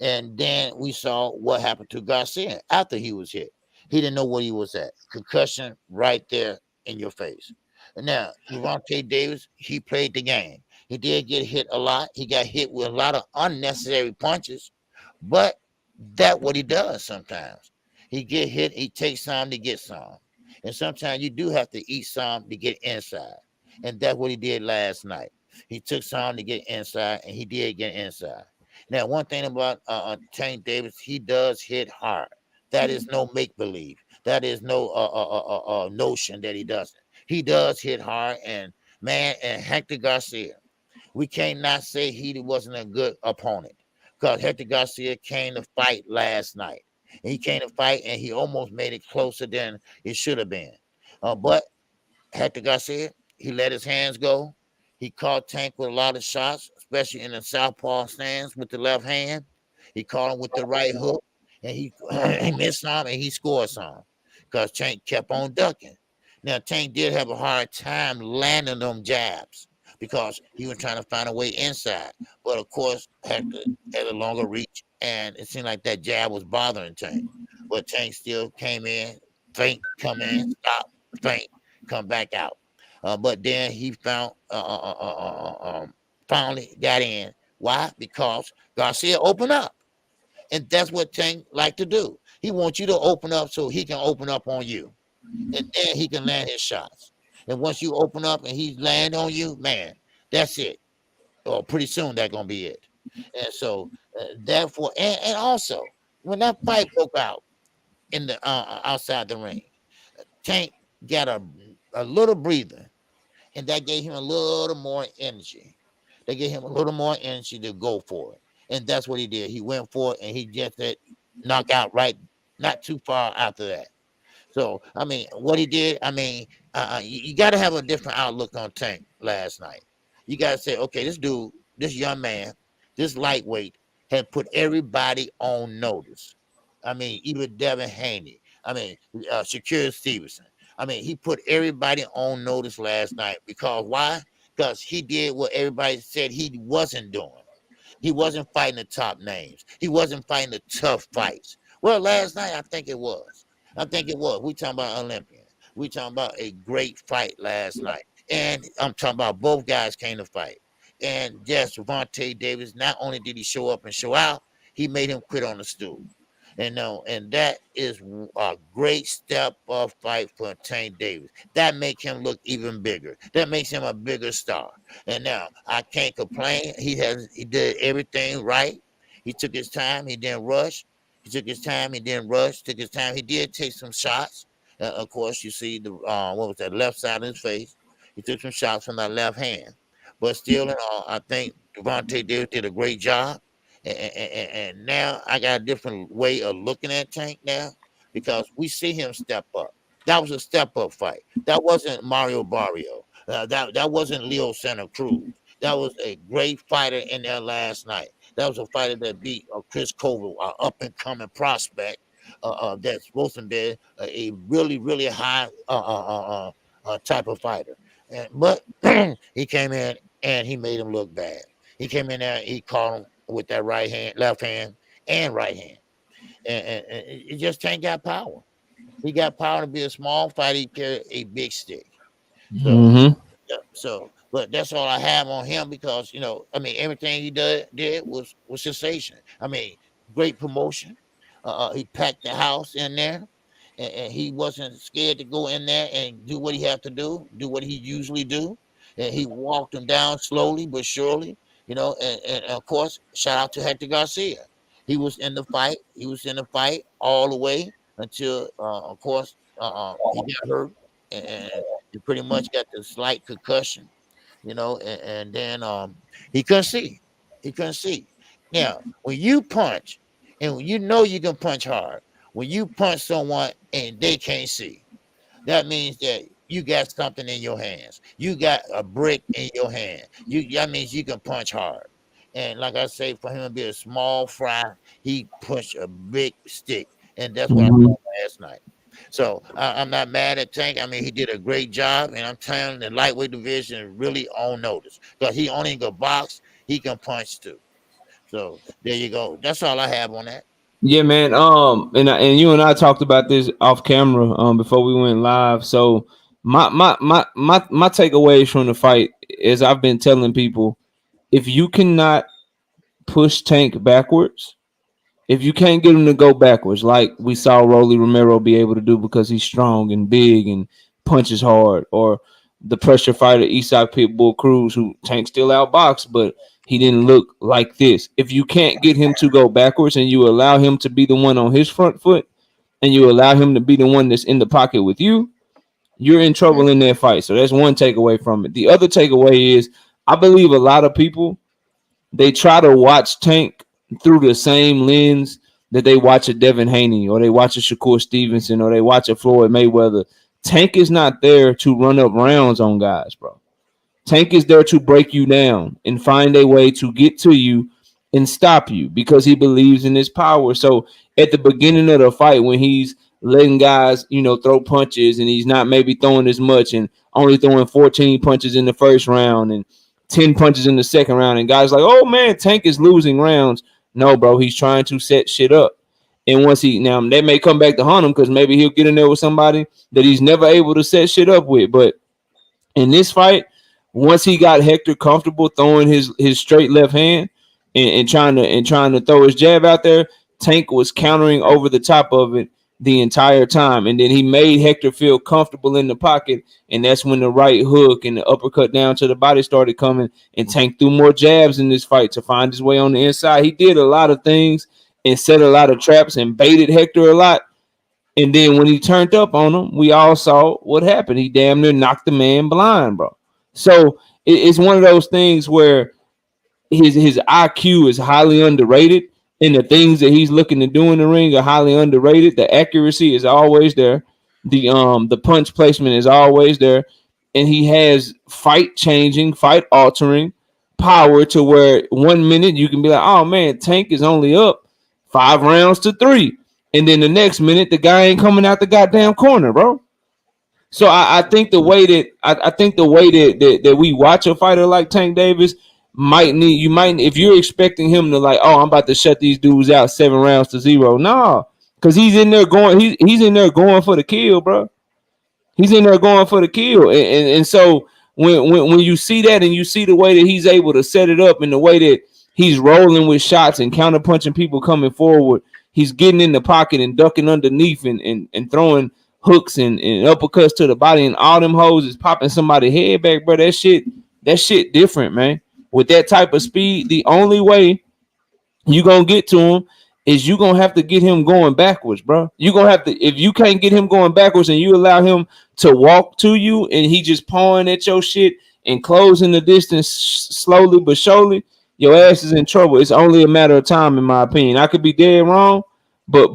And then we saw what happened to Garcia after he was hit. He didn't know what he was at. Concussion right there in your face. And now, Gervonta Davis, he played the game. He did get hit a lot. He got hit with a lot of unnecessary punches. But that's what he does sometimes. He get hit, he takes some to get some. And sometimes you do have to eat some to get inside. And that's what he did last night. He took some to get inside, and he did get inside. Now, one thing about Tank Davis, he does hit hard. That is no make-believe. That is no notion that he doesn't. He does hit hard, and Hector Garcia, we can't not say he wasn't a good opponent. because Hector Garcia came to fight last night. And he came to fight, and he almost made it closer than it should have been. But Hector Garcia, he let his hands go. He caught Tank with a lot of shots, especially in the southpaw stance with the left hand. He caught him with the right hook, and he missed some, and he scored some because Tank kept on ducking. Now, Tank did have a hard time landing them jabs because he was trying to find a way inside. But, of course, Hector had a longer reach, and it seemed like that jab was bothering Tank. But Tank still came in, feint, come in, stop, feint, come back out. But then he finally got in. Why? Because Garcia opened up. And that's what Tank like to do. He wants you to open up so he can open up on you. And then he can land his shots. And once you open up and he land on you, man, that's it. Or pretty soon that's going to be it. And so, therefore, and also, when that fight broke out in the outside the ring, Tank got a little breather. And that gave him a little more energy. They gave him a little more energy to go for it. And that's what he did. He went for it, and he just said knockout right, not too far after that. So, I mean, what he did, I mean, you got to have a different outlook on Tank last night. You got to say, okay, this dude, this young man, this lightweight had put everybody on notice. I mean, even Devin Haney. I mean, Shakur Stevenson. I mean, he put everybody on notice last night because why? Because he did what everybody said he wasn't doing. He wasn't fighting the top names. He wasn't fighting the tough fights. Well, last night, I think it was. We talking about Olympians. We talking about a great fight last night. And I'm talking about both guys came to fight. And yes, Gervonta Davis, not only did he show up and show out, he made him quit on the stool. And that is a great step up fight for Tank Davis. That makes him look even bigger. That makes him a bigger star. And now I can't complain. He did everything right. He took his time. He didn't rush. He took his time. He didn't rush. Took his time. He did take some shots. Of course, you see the left side of his face. He took some shots from that left hand. But still, in all, I think Gervonta Davis did a great job. And now I got a different way of looking at Tank now because we see him step up. That was a step up fight. That wasn't Mario Barrio. That wasn't Leo Santa Cruz. That was a great fighter in there last night. That was a fighter that beat Chris Koval, an up and coming prospect that's supposed to be a really, really high type of fighter. But he came in and he made him look bad. He came in there, he caught him with that right hand, left hand, and right hand. And it just Tank got power. He got power to be a small fighter. He carried a big stick. So, but that's all I have on him because, I mean, everything he did was sensation. I mean, great promotion. He packed the house in there, and he wasn't scared to go in there and do what he had to do what he usually do. And he walked him down slowly but surely. And of course, shout out to Hector Garcia. He was in the fight. He was in the fight all the way until, of course, he got hurt and he pretty much got the slight concussion, and then he couldn't see. He couldn't see. Now, when you punch, and you know you can punch hard, when you punch someone and they can't see, that means that you got something in your hands. You got a brick in your hand. That means you can punch hard. And like I say, for him to be a small fry, he punched a big stick. And that's what I saw last night. So I'm not mad at Tank. I mean, he did a great job. And I'm telling you, the lightweight division is really on notice. Because he only can box, he can punch too. So there you go. That's all I have on that. Yeah, man. And you and I talked about this off camera before we went live. So my takeaways from the fight is I've been telling people, if you cannot push Tank backwards, if you can't get him to go backwards, like we saw Rolly Romero be able to do because he's strong and big and punches hard, or the pressure fighter Isak Pitbull Cruz, who Tank still outboxed, but he didn't look like this. If you can't get him to go backwards and you allow him to be the one on his front foot and you allow him to be the one that's in the pocket with you, you're in trouble in that fight. So that's one takeaway from it. The other takeaway is I believe a lot of people, they try to watch Tank through the same lens that they watch a Devin Haney or they watch a Shakur Stevenson or they watch a Floyd Mayweather. Tank is not there to run up rounds on guys, bro. Tank is there to break you down and find a way to get to you and stop you because he believes in his power. So at the beginning of the fight, when he's letting guys, throw punches and he's not maybe throwing as much and only throwing 14 punches in the first round and 10 punches in the second round, and guys like, oh man, Tank is losing rounds. No, bro, he's trying to set shit up. And once now that may come back to haunt him because maybe he'll get in there with somebody that he's never able to set shit up with. But in this fight, once he got Hector comfortable throwing his straight left hand and trying to throw his jab out there, Tank was countering over the top of it the entire time. And then he made Hector feel comfortable in the pocket, and that's when the right hook and the uppercut down to the body started coming, and Tank threw more jabs in this fight to find his way on the inside. He did a lot of things and set a lot of traps and baited Hector a lot. And then when he turned up on him, we all saw what happened. He damn near knocked the man blind, bro. So it's one of those things where his IQ is highly underrated, and the things that he's looking to do in the ring are highly underrated. The accuracy is always there. The punch placement is always there. And he has fight-changing, fight-altering power to where 1 minute you can be like, oh, man, Tank is only up 5 rounds to 3. And then the next minute, the guy ain't coming out the goddamn corner, bro. So I think the way that we watch a fighter like Tank Davis if you're expecting him to like, oh, I'm about to shut these dudes out 7 rounds to 0. No, because he's in there going for the kill, bro. He's in there going for the kill. And so when you see that and you see the way that he's able to set it up and the way that he's rolling with shots and counter punching people coming forward, he's getting in the pocket and ducking underneath and throwing hooks and uppercuts to the body, and all them hoes is popping somebody's head back, bro. That shit different, man. With that type of speed, the only way you gonna get to him is you gonna have to get him going backwards, bro. You gonna have to, if you can't get him going backwards and you allow him to walk to you and he just pawing at your shit and closing the distance slowly but surely, your ass is in trouble. It's only a matter of time, in my opinion. I could be dead wrong, but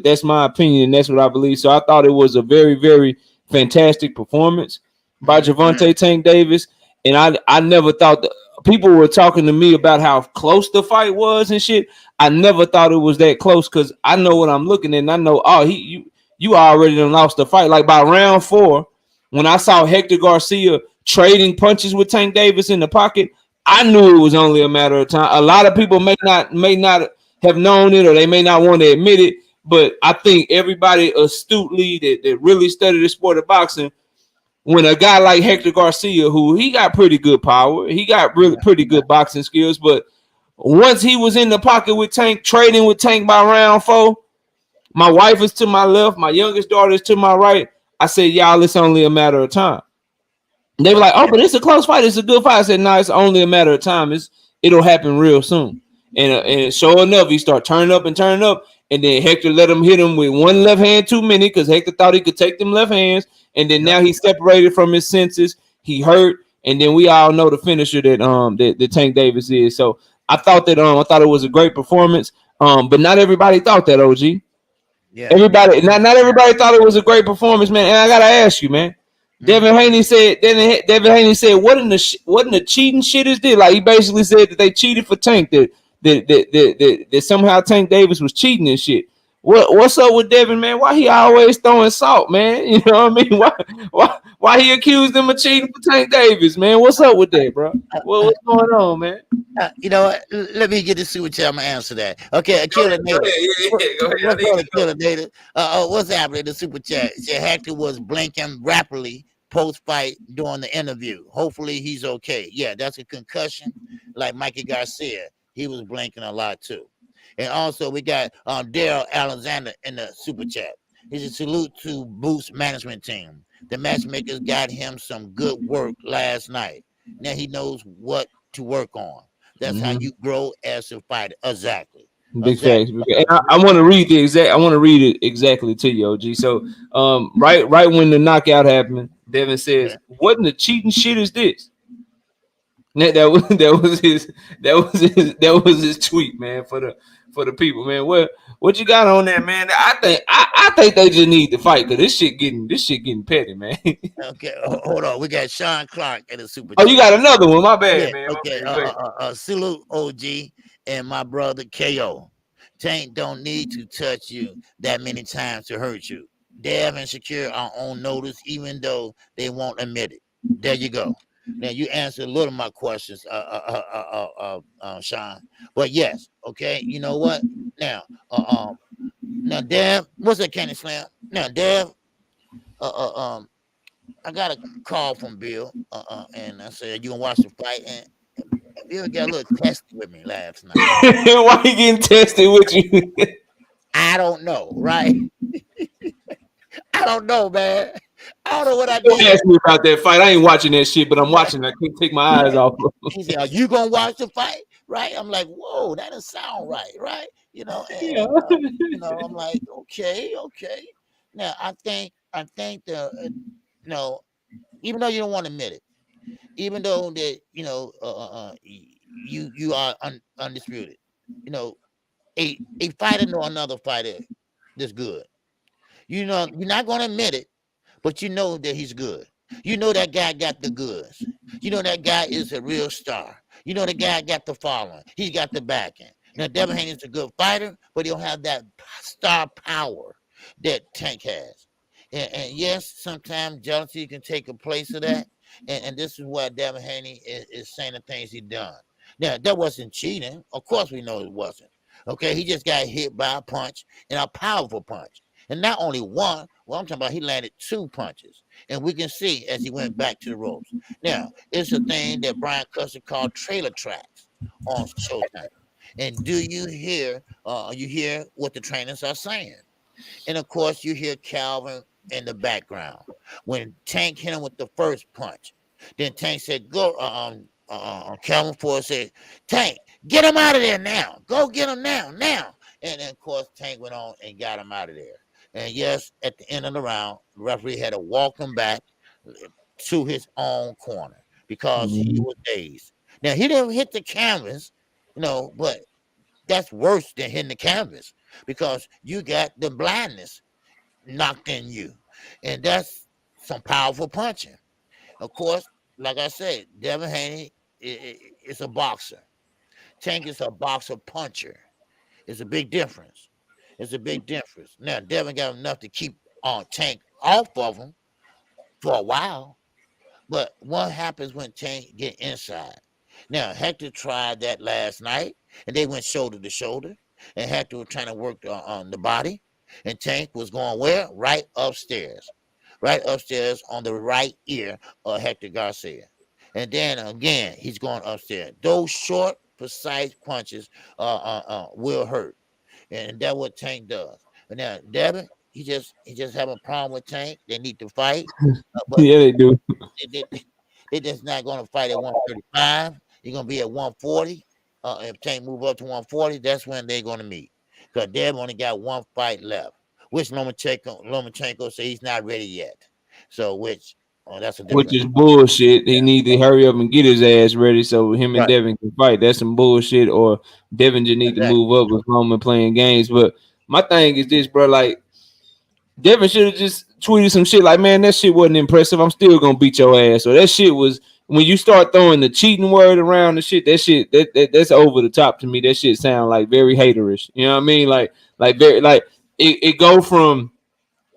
that's my opinion, and that's what I believe. So I thought it was a very, very fantastic performance by Gervonta Tank Davis. And I never thought that people were talking to me about how close the fight was and shit. I never thought it was that close because I know what I'm looking at, and I know, you already done lost the fight. Like by round 4, when I saw Hector Garcia trading punches with Tank Davis in the pocket, I knew it was only a matter of time. A lot of people may not have known it, or they may not want to admit it, but I think everybody astutely that really studied the sport of boxing, when a guy like Hector Garcia, who he got pretty good power, he got really pretty good boxing skills, but once he was in the pocket with Tank, trading with Tank by round 4, my wife is to my left, my youngest daughter is to my right. I said, y'all, it's only a matter of time. And they were like, oh, but it's a close fight. It's a good fight. I said, no, it's only a matter of time. It'll happen real soon. And sure enough, he started turning up. And then Hector let him hit him with one left hand too many because Hector thought he could take them left hands. And then now he's separated from his senses. He hurt. And then we all know the finisher that Tank Davis is. So I thought it was a great performance. But not everybody thought that, OG. Yeah. Everybody, not everybody thought it was a great performance, man. And I gotta ask you, man. Devin Haney said, what in the cheating shit is this? Like, he basically said that they cheated for Tank, that somehow Tank Davis was cheating and shit. What's up with Devin, man? Why he always throwing salt, man? You know what I mean? Why he accused them of cheating for Tank Davis, man? What's up with that, bro? What's going on, man? You know what? Let me get the super chat. I'm gonna answer that. Okay, Killer Native. What's happening? The super chat. Hector was blinking rapidly post-fight during the interview. Hopefully he's okay. Yeah, that's a concussion, like Mikey Garcia. He was blinking a lot too. And also we got Daryl Alexander in the super chat. He's a salute to Boost management team. The matchmakers got him some good work last night. Now he knows what to work on. That's how you grow as a fighter. Exactly. Big facts. I want to read it exactly to you, OG. So right when the knockout happened, Devin says, what in the cheating shit is this? That was his tweet, man, for the people, man. What you got on there, man? I think they just need to fight because this shit getting petty, man. Okay, hold on. We got Sean Clark in the super Oh, chat. you got another one? My bad, Yeah, man. My okay. bad. Go ahead. Salute OG and my brother KO. Tank don't need to touch you that many times to hurt you. Dev and Shakir are on notice, even though they won't admit it. There you go. Now you answered a little of my questions, Sean. But yes, okay. You know what? Now, Dev, what's that, Candy Slam? Now, Dev, I got a call from Bill, and I said you gonna watch the fight, and Bill got a little testy with me last night. Why you getting tested with you? I don't know, right? I don't know, man. I don't know what I Don't did. ask me about that fight. I ain't watching that shit, but I'm watching. I can't take my eyes off. He said, "Are you gonna watch the fight?" Right? I'm like, "Whoa, that doesn't sound right, right?" You know, and Yeah. I'm like, "Okay, okay." Now, I think you know, even though you don't want to admit it, even though that you are undisputed, you know, a fighter know another fighter that's good. You know, you're not gonna admit it, but you know that he's good. You know that guy got the goods. You know that guy is a real star. You know the guy got the following. He's got the backing. Now, Devin Haney is a good fighter, but he don't have that star power that Tank has. And yes, sometimes jealousy can take a place of that. And this is why Devin Haney is saying the things he done. Now, that wasn't cheating. Of course, we know it wasn't. Okay, he just got hit by a punch, and a powerful punch. And not only one, well, I'm talking about he landed 2 punches. And we can see as he went back to the ropes. Now, it's a thing that Brian Custer called trailer tracks on Showtime. And do you hear what the trainers are saying? And of course, you hear Calvin in the background. When Tank hit him with the first punch, then Tank said, go, Calvin Ford said, Tank, get him out of there now. Go get him now. And then, of course, Tank went on and got him out of there. And yes, at the end of the round, the referee had to walk him back to his own corner because he was dazed. Now, he didn't hit the canvas, but that's worse than hitting the canvas because you got the blindness knocked in you. And that's some powerful punching. Of course, like I said, Devin Haney is a boxer. Tank is a boxer puncher. It's a big difference. Now, Devin got enough to keep Tank off of him for a while. But what happens when Tank get inside? Now, Hector tried that last night, and they went shoulder to shoulder, and Hector was trying to work on the body, and Tank was going where? Right upstairs on the right ear of Hector Garcia. And then again, he's going upstairs. Those short, precise punches will hurt. And that's what Tank does. But now Devin, he just have a problem with Tank. They need to fight. But Yeah, they do. They're just not going to fight at 135. You're going to be at 140. If Tank move up to 140, that's when they're going to meet. Because Devin only got one fight left, which Lomachenko said he's not ready yet. So, that's a different. Which is bullshit. He need to hurry up and get his ass ready so him and Devin can fight. That's some bullshit. Or Devin just need to move up with Roman playing games. But my thing is this, bro. Like, Devin should have just tweeted some shit like, man, that shit wasn't impressive. I'm still gonna beat your ass. So that shit was, when you start throwing the cheating word around the shit, that's over the top to me. That shit sound like very haterish. You know what I mean? Like very like it go from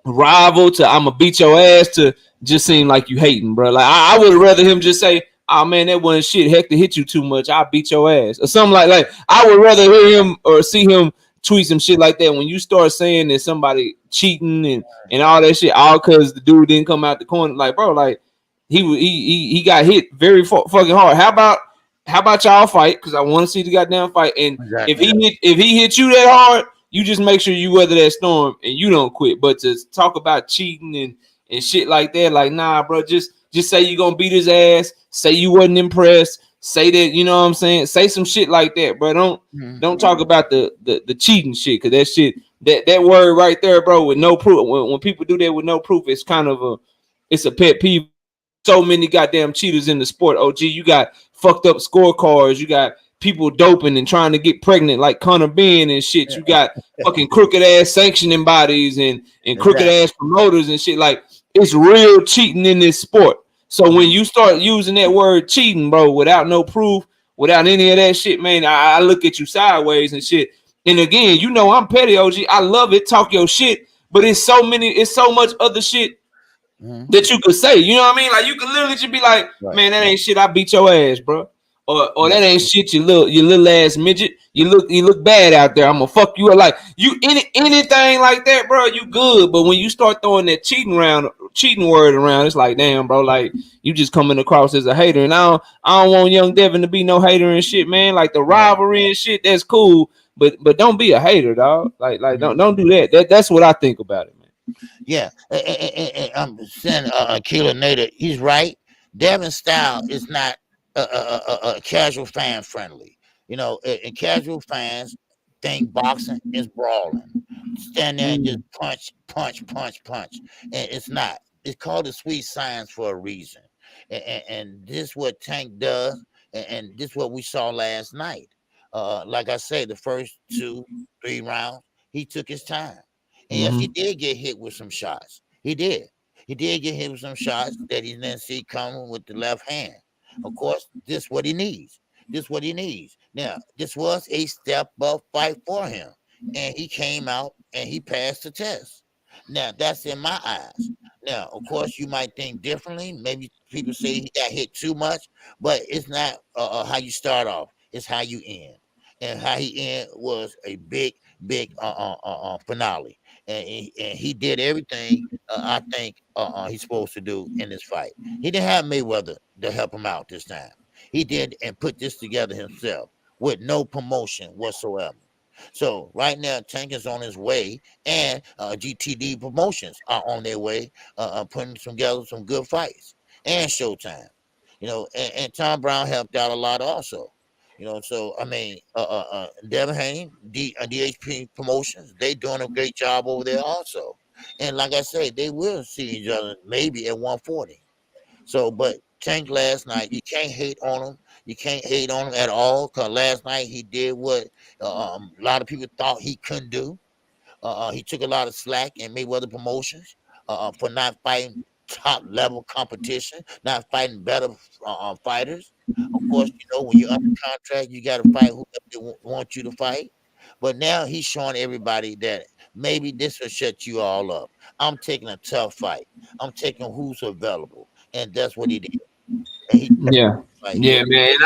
rival to I'm gonna beat your ass to just seem like you hating, bro. Like I would rather him just say, oh man, that wasn't shit. Hector hit you too much. I'll beat your ass. Or something like I would rather hear him or see him tweet some shit like that. When you start saying that somebody cheating and all that shit, all because the dude didn't come out the corner, like, bro, like he got hit very fucking hard. How about y'all fight? Because I want to see the goddamn fight. And if he hit you that hard, you just make sure you weather that storm and you don't quit. But to talk about cheating and shit like that, like, nah, bro, just say you're gonna beat his ass, say you wasn't impressed, say that, you know what I'm saying? Say some shit like that, bro. Don't talk about the cheating shit, because that shit, that word right there, bro, with no proof. When people do that with no proof, it's kind of it's a pet peeve. So many goddamn cheaters in the sport. OG, you got fucked up scorecards. You got people doping and trying to get pregnant like Conor Ben and shit. You got fucking crooked ass sanctioning bodies and crooked ass promoters and shit. Like, it's real cheating in this sport. So when you start using that word cheating, bro, without no proof, without any of that shit, man, I look at you sideways and shit. And again, you know I'm petty, OG. I love it. Talk your shit. But it's so much other shit that you could say. You know what I mean? Like, you could literally just be like, man, that ain't shit. I beat your ass, bro. Or that ain't shit. You little ass midget. You look bad out there. I'm gonna fuck you up. Like, you anything like that, bro. You good. But when you start throwing that cheating word around, it's like, damn, bro. Like, you just coming across as a hater. And I don't want young Devin to be no hater and shit, man. Like, the rivalry and shit, that's cool. But don't be a hater, dog. Like don't do that. That's what I think about it, man. Yeah, I'm saying Killer Nader, he's right. Devin's style is not casual fan friendly. You know, and casual fans think boxing is brawling. Stand there and just punch. And it's not. It's called the sweet science for a reason. And this is what Tank does, and this is what we saw last night. Like I say, the first 2-3 rounds, he took his time. And yes, he did get hit with some shots. He did. He did get hit with some shots that he didn't see coming with the left hand. Of course, this is what he needs. Now, this was a step-up fight for him. And he came out and he passed the test. Now, that's in my eyes. Now, of course, you might think differently. Maybe people say he got hit too much. But it's not how you start off. It's how you end. And how he end was a big finale. And he did everything I think he's supposed to do in this fight. He didn't have Mayweather to help him out this time. He did and put this together himself with no promotion whatsoever. So right now, Tank is on his way, and GTD Promotions are on their way, putting together some good fights, and Showtime. You know, and Tom Brown helped out a lot also. You know, so I mean, Devin Haney, DHP Promotions, they doing a great job over there also. And like I say, they will see each other maybe at 140. So, but Tank last night, you can't hate on him. You can't hate on him at all, because last night he did what a lot of people thought he couldn't do. He took a lot of slack in Mayweather Promotions for not fighting top level competition, not fighting better fighters. Of course, you know, when you're under contract, you got to fight whoever they want you to fight. But now he's showing everybody that maybe this will shut you all up. I'm taking a tough fight. I'm taking who's available. And that's what he did. Yeah, man.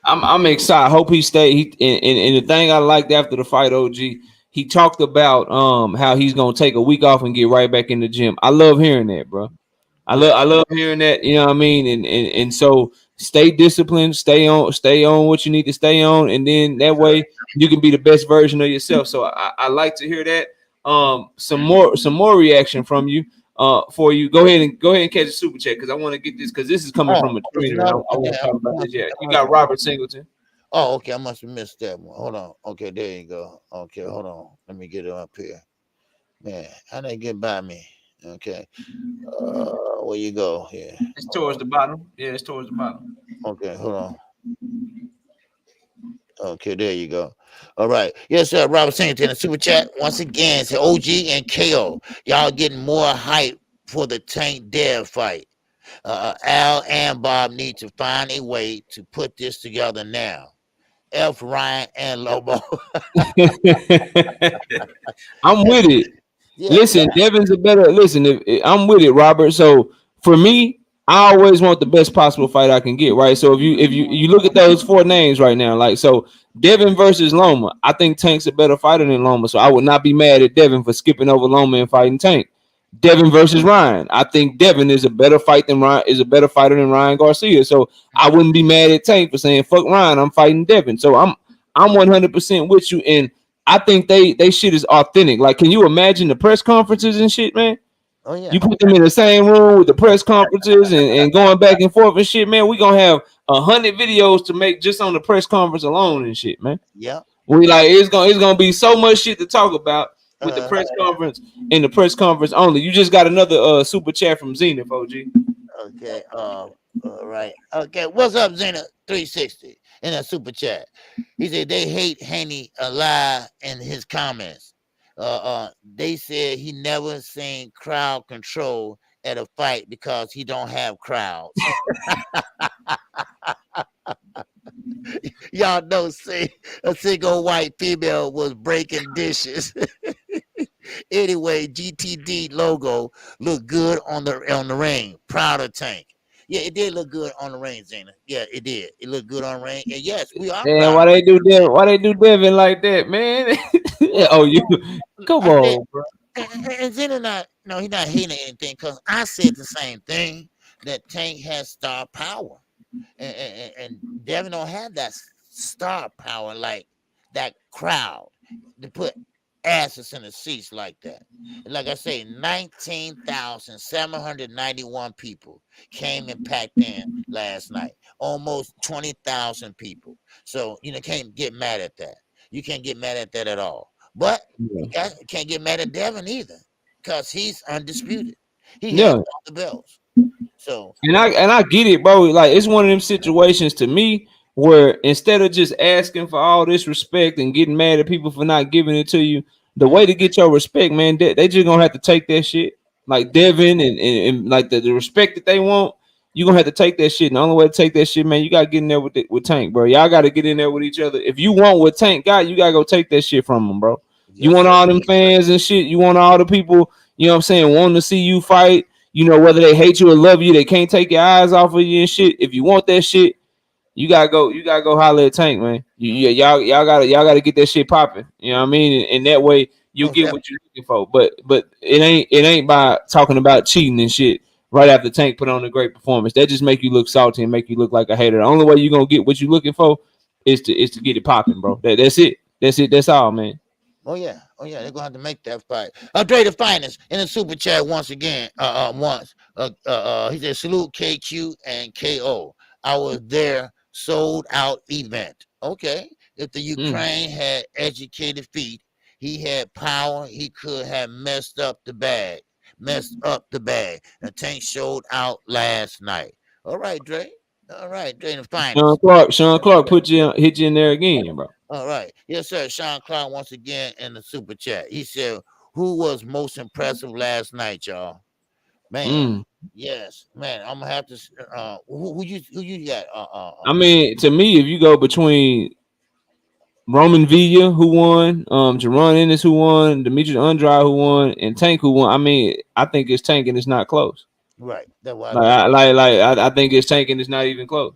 I'm excited. I hope he stay. And the thing I liked after the fight, OG, he talked about how he's gonna take a week off and get right back in the gym. I love hearing that, bro. I love hearing that. You know what I mean? And so stay disciplined, stay on what you need to stay on, and then that way you can be the best version of yourself. So I like to hear that. Some more reaction from you. For you, go ahead and catch a super chat, because I want to get this, because this is coming from a trainer. I want to talk about this. Yeah, you got Robert Singleton. Oh, okay. I must have missed that one. Hold on. Okay, there you go. Okay, hold on. Let me get it up here. Man, how did they get by me? Okay. Where you go here? It's towards the bottom. Yeah, it's towards the bottom. Okay, hold on. Okay, there you go. All right. Yes, sir. Robert Singleton in the super chat once again. Say OG and KO. Y'all getting more hype for the Tank Dev fight. Al and Bob need to find a way to put this together now. F. Ryan and Lobo. I'm with it. Yeah, listen, Devin's a better. Listen, I'm with it, Robert. So for me, I always want the best possible fight I can get, right? So if you look at those four names right now, like, so Devin versus Loma, I think Tank's a better fighter than Loma, so I would not be mad at Devin for skipping over Loma and fighting Tank. Devin versus Ryan, I think Devin is a better fighter than Ryan Garcia, so I wouldn't be mad at Tank for saying fuck Ryan, I'm fighting Devin. So I'm 100% with you, and I think they shit is authentic. Like, can you imagine the press conferences and shit, man? Oh yeah. You put them in the same room with the press conferences and going back and forth and shit, man. We gonna have 100 videos to make just on the press conference alone and shit, man. Yeah. We like it's gonna be so much shit to talk about with the press conference and the press conference only. You just got another super chat from Zenith, OG. Okay. All right. Okay. What's up, Zena 360 in a super chat? He said they hate Haney alive in his comments. They said he never seen crowd control at a fight because he don't have crowds. Y'all know, see, a single white female was breaking dishes. Anyway, GTD logo looked good on the ring. Proud of Tank. Yeah, it did look good on the ring, Zena. Yeah, it did. It looked good on the ring. And yes, we are Man, proud. why they do Devin? Why they do Devin like that, man? Oh, you come I said, on, bro. and Zena not, no, he's not hating anything because I said the same thing that Tank has star power. And Devin don't have that star power like that crowd to put asses in the seats like that. Like I say, 19,791 people came and packed in last night. Almost 20,000 people. So can't get mad at that. You can't get mad at that at all. But you can't get mad at Devin either, because he's undisputed. He has all the belts. So and I get it, bro. Like, it's one of them situations to me where instead of just asking for all this respect and getting mad at people for not giving it to you, the way to get your respect, man, they just gonna have to take that shit. Like Devin and like the respect that they want, you gonna have to take that shit. And the only way to take that shit, man, you gotta get in there with Tank, bro. Y'all gotta get in there with each other. If you want what Tank got, you gotta go take that shit from him, bro. You want all them fans and shit. You want all the people, you know what I'm saying, wanting to see you fight. You know, whether they hate you or love you, they can't take your eyes off of you and shit. If you want that shit, you gotta go holler at Tank, man. Y'all gotta get that shit popping. You know what I mean? And that way you'll get what you're looking for. But it ain't by talking about cheating and shit right after Tank put on a great performance. That just make you look salty and make you look like a hater. The only way you're gonna get what you're looking for is to get it popping, bro. That's it. That's all, man. Oh yeah, they're gonna have to make that fight. Andrade the finest in the super chat once again. He said salute KQ and KO. I was there, sold out event. Okay, if the Ukraine had educated feet, he had power. He could have messed up the bag. The Tank showed out last night. All right, Dre. All right, Dre the finest. Sean Clark hit you in there again, bro. All right. Yes, sir. Sean Clark once again in the super chat. He said, who was most impressive last night, y'all? Man. Yes, man. I'm gonna have to who you got? I mean, to me, if you go between Roman Villa, who won, Jerron Ennis, who won, Demetrius Andrade, who won, and Tank, who won, I mean, I think it's Tank and it's not close. Right. That's why I think it's Tank and it's not even close.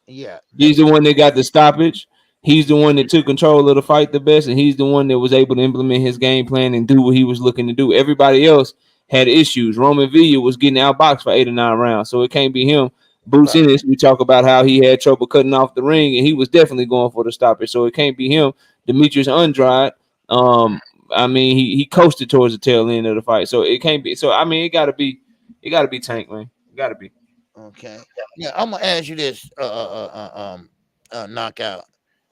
Yeah. He's the one that got the stoppage. He's the one that took control of the fight the best, and he's the one that was able to implement his game plan and do what he was looking to do. Everybody else had issues. Roman Villa was getting outboxed for 8 or 9 rounds, so it can't be him. Bruce Ennis, we talk about how he had trouble cutting off the ring, and he was definitely going for the stoppage, so it can't be him. Demetrius Andrade, I mean, he coasted towards the tail end of the fight, so it can't be. So I mean, it gotta be Tank, man. It gotta be. Okay. Yeah, I'm gonna ask you this knockout.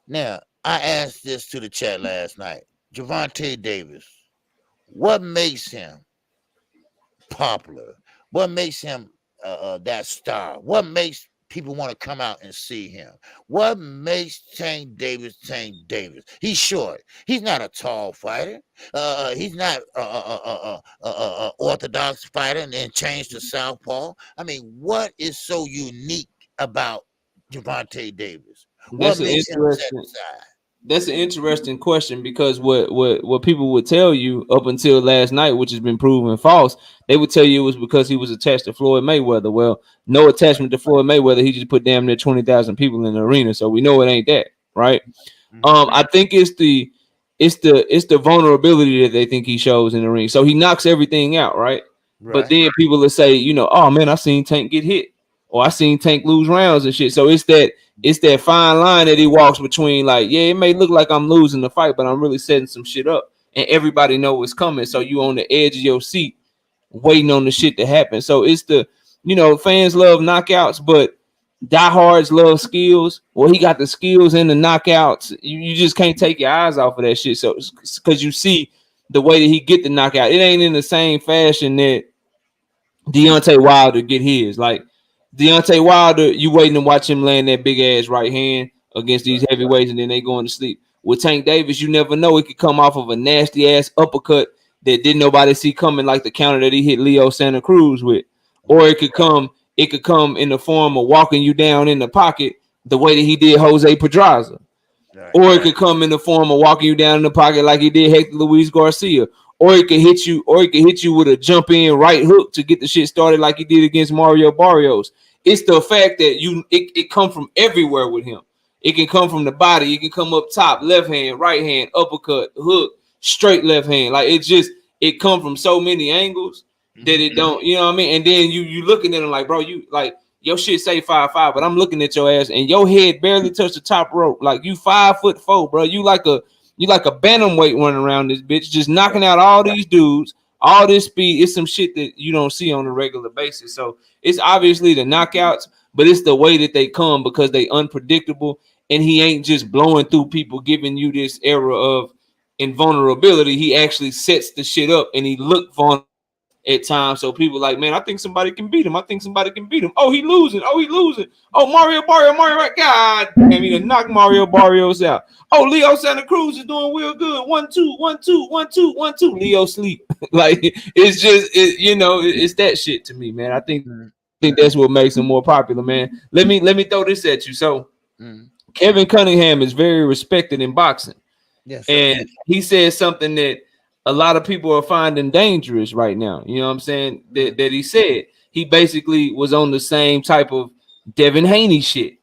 Now, I asked this to the chat last night. Gervonta Davis, what makes him popular? What makes him that star? What makes people want to come out and see him? What makes Tank Davis Tank Davis? He's short. He's not a tall fighter. He's not orthodox fighter and then changed to southpaw. I mean, what is so unique about Gervonta Davis? What makes him set aside? That's an interesting question, because what people would tell you up until last night, which has been proven false, they would tell you it was because he was attached to Floyd Mayweather. Well, no attachment to Floyd Mayweather. He just put damn near 20,000 people in the arena, so we know it ain't that, right? I think it's the vulnerability that they think he shows in the ring. So he knocks everything out, right? But then people will say, oh man, I seen Tank get hit, or I seen Tank lose rounds and shit. So it's that fine line that he walks between, like, yeah, it may look like I'm losing the fight, but I'm really setting some shit up, and everybody know what's coming. So you on the edge of your seat waiting on the shit to happen. So it's fans love knockouts, but diehards love skills. Well, he got the skills and the knockouts. You just can't take your eyes off of that shit. So because you see the way that he get the knockout, it ain't in the same fashion that Deontay Wilder get his. Like Deontay Wilder, you waiting to watch him land that big ass right hand against these heavyweights, and then they going to sleep. With Tank Davis, you never know. It could come off of a nasty ass uppercut that didn't nobody see coming, like the counter that he hit Leo Santa Cruz with, or it could come in the form of walking you down in the pocket the way that he did Jose Pedraza. Or it could come in the form of walking you down in the pocket like he did Hector Luis Garcia. Or it could hit you with a jump in right hook to get the shit started like he did against Mario Barrios. It's the fact that it come from everywhere with him. It can come from the body, it can come up top, left hand, right hand, uppercut, hook, straight left hand. Like it come from so many angles that it don't, you know what I mean? And then you looking at him like, bro, you like your shit say 5'5", but I'm looking at your ass and your head barely touched the top rope. Like you 5'4", bro. You like a bantamweight running around this bitch, just knocking out all these dudes, all this speed. It's some shit that you don't see on a regular basis. So it's obviously the knockouts, but it's the way that they come because they unpredictable. And he ain't just blowing through people, giving you this era of invulnerability. He actually sets the shit up and he look vulnerable at times. So people like, man, I think somebody can beat him. Oh, he losing. Oh, Mario Barrios. God damn, he done knock Mario Barrios out. Oh, Leo Santa Cruz is doing real good. 1, 2, 1, 2, 1, 2, 1, 2. Leo sleep. Like it's just it's that shit to me, man. I think that's what makes him more popular, man. Let me throw this at you. So Kevin Cunningham is very respected in boxing. Yes, and he said something that a lot of people are finding dangerous right now. You know what I'm saying? That he said he basically was on the same type of Devin Haney shit.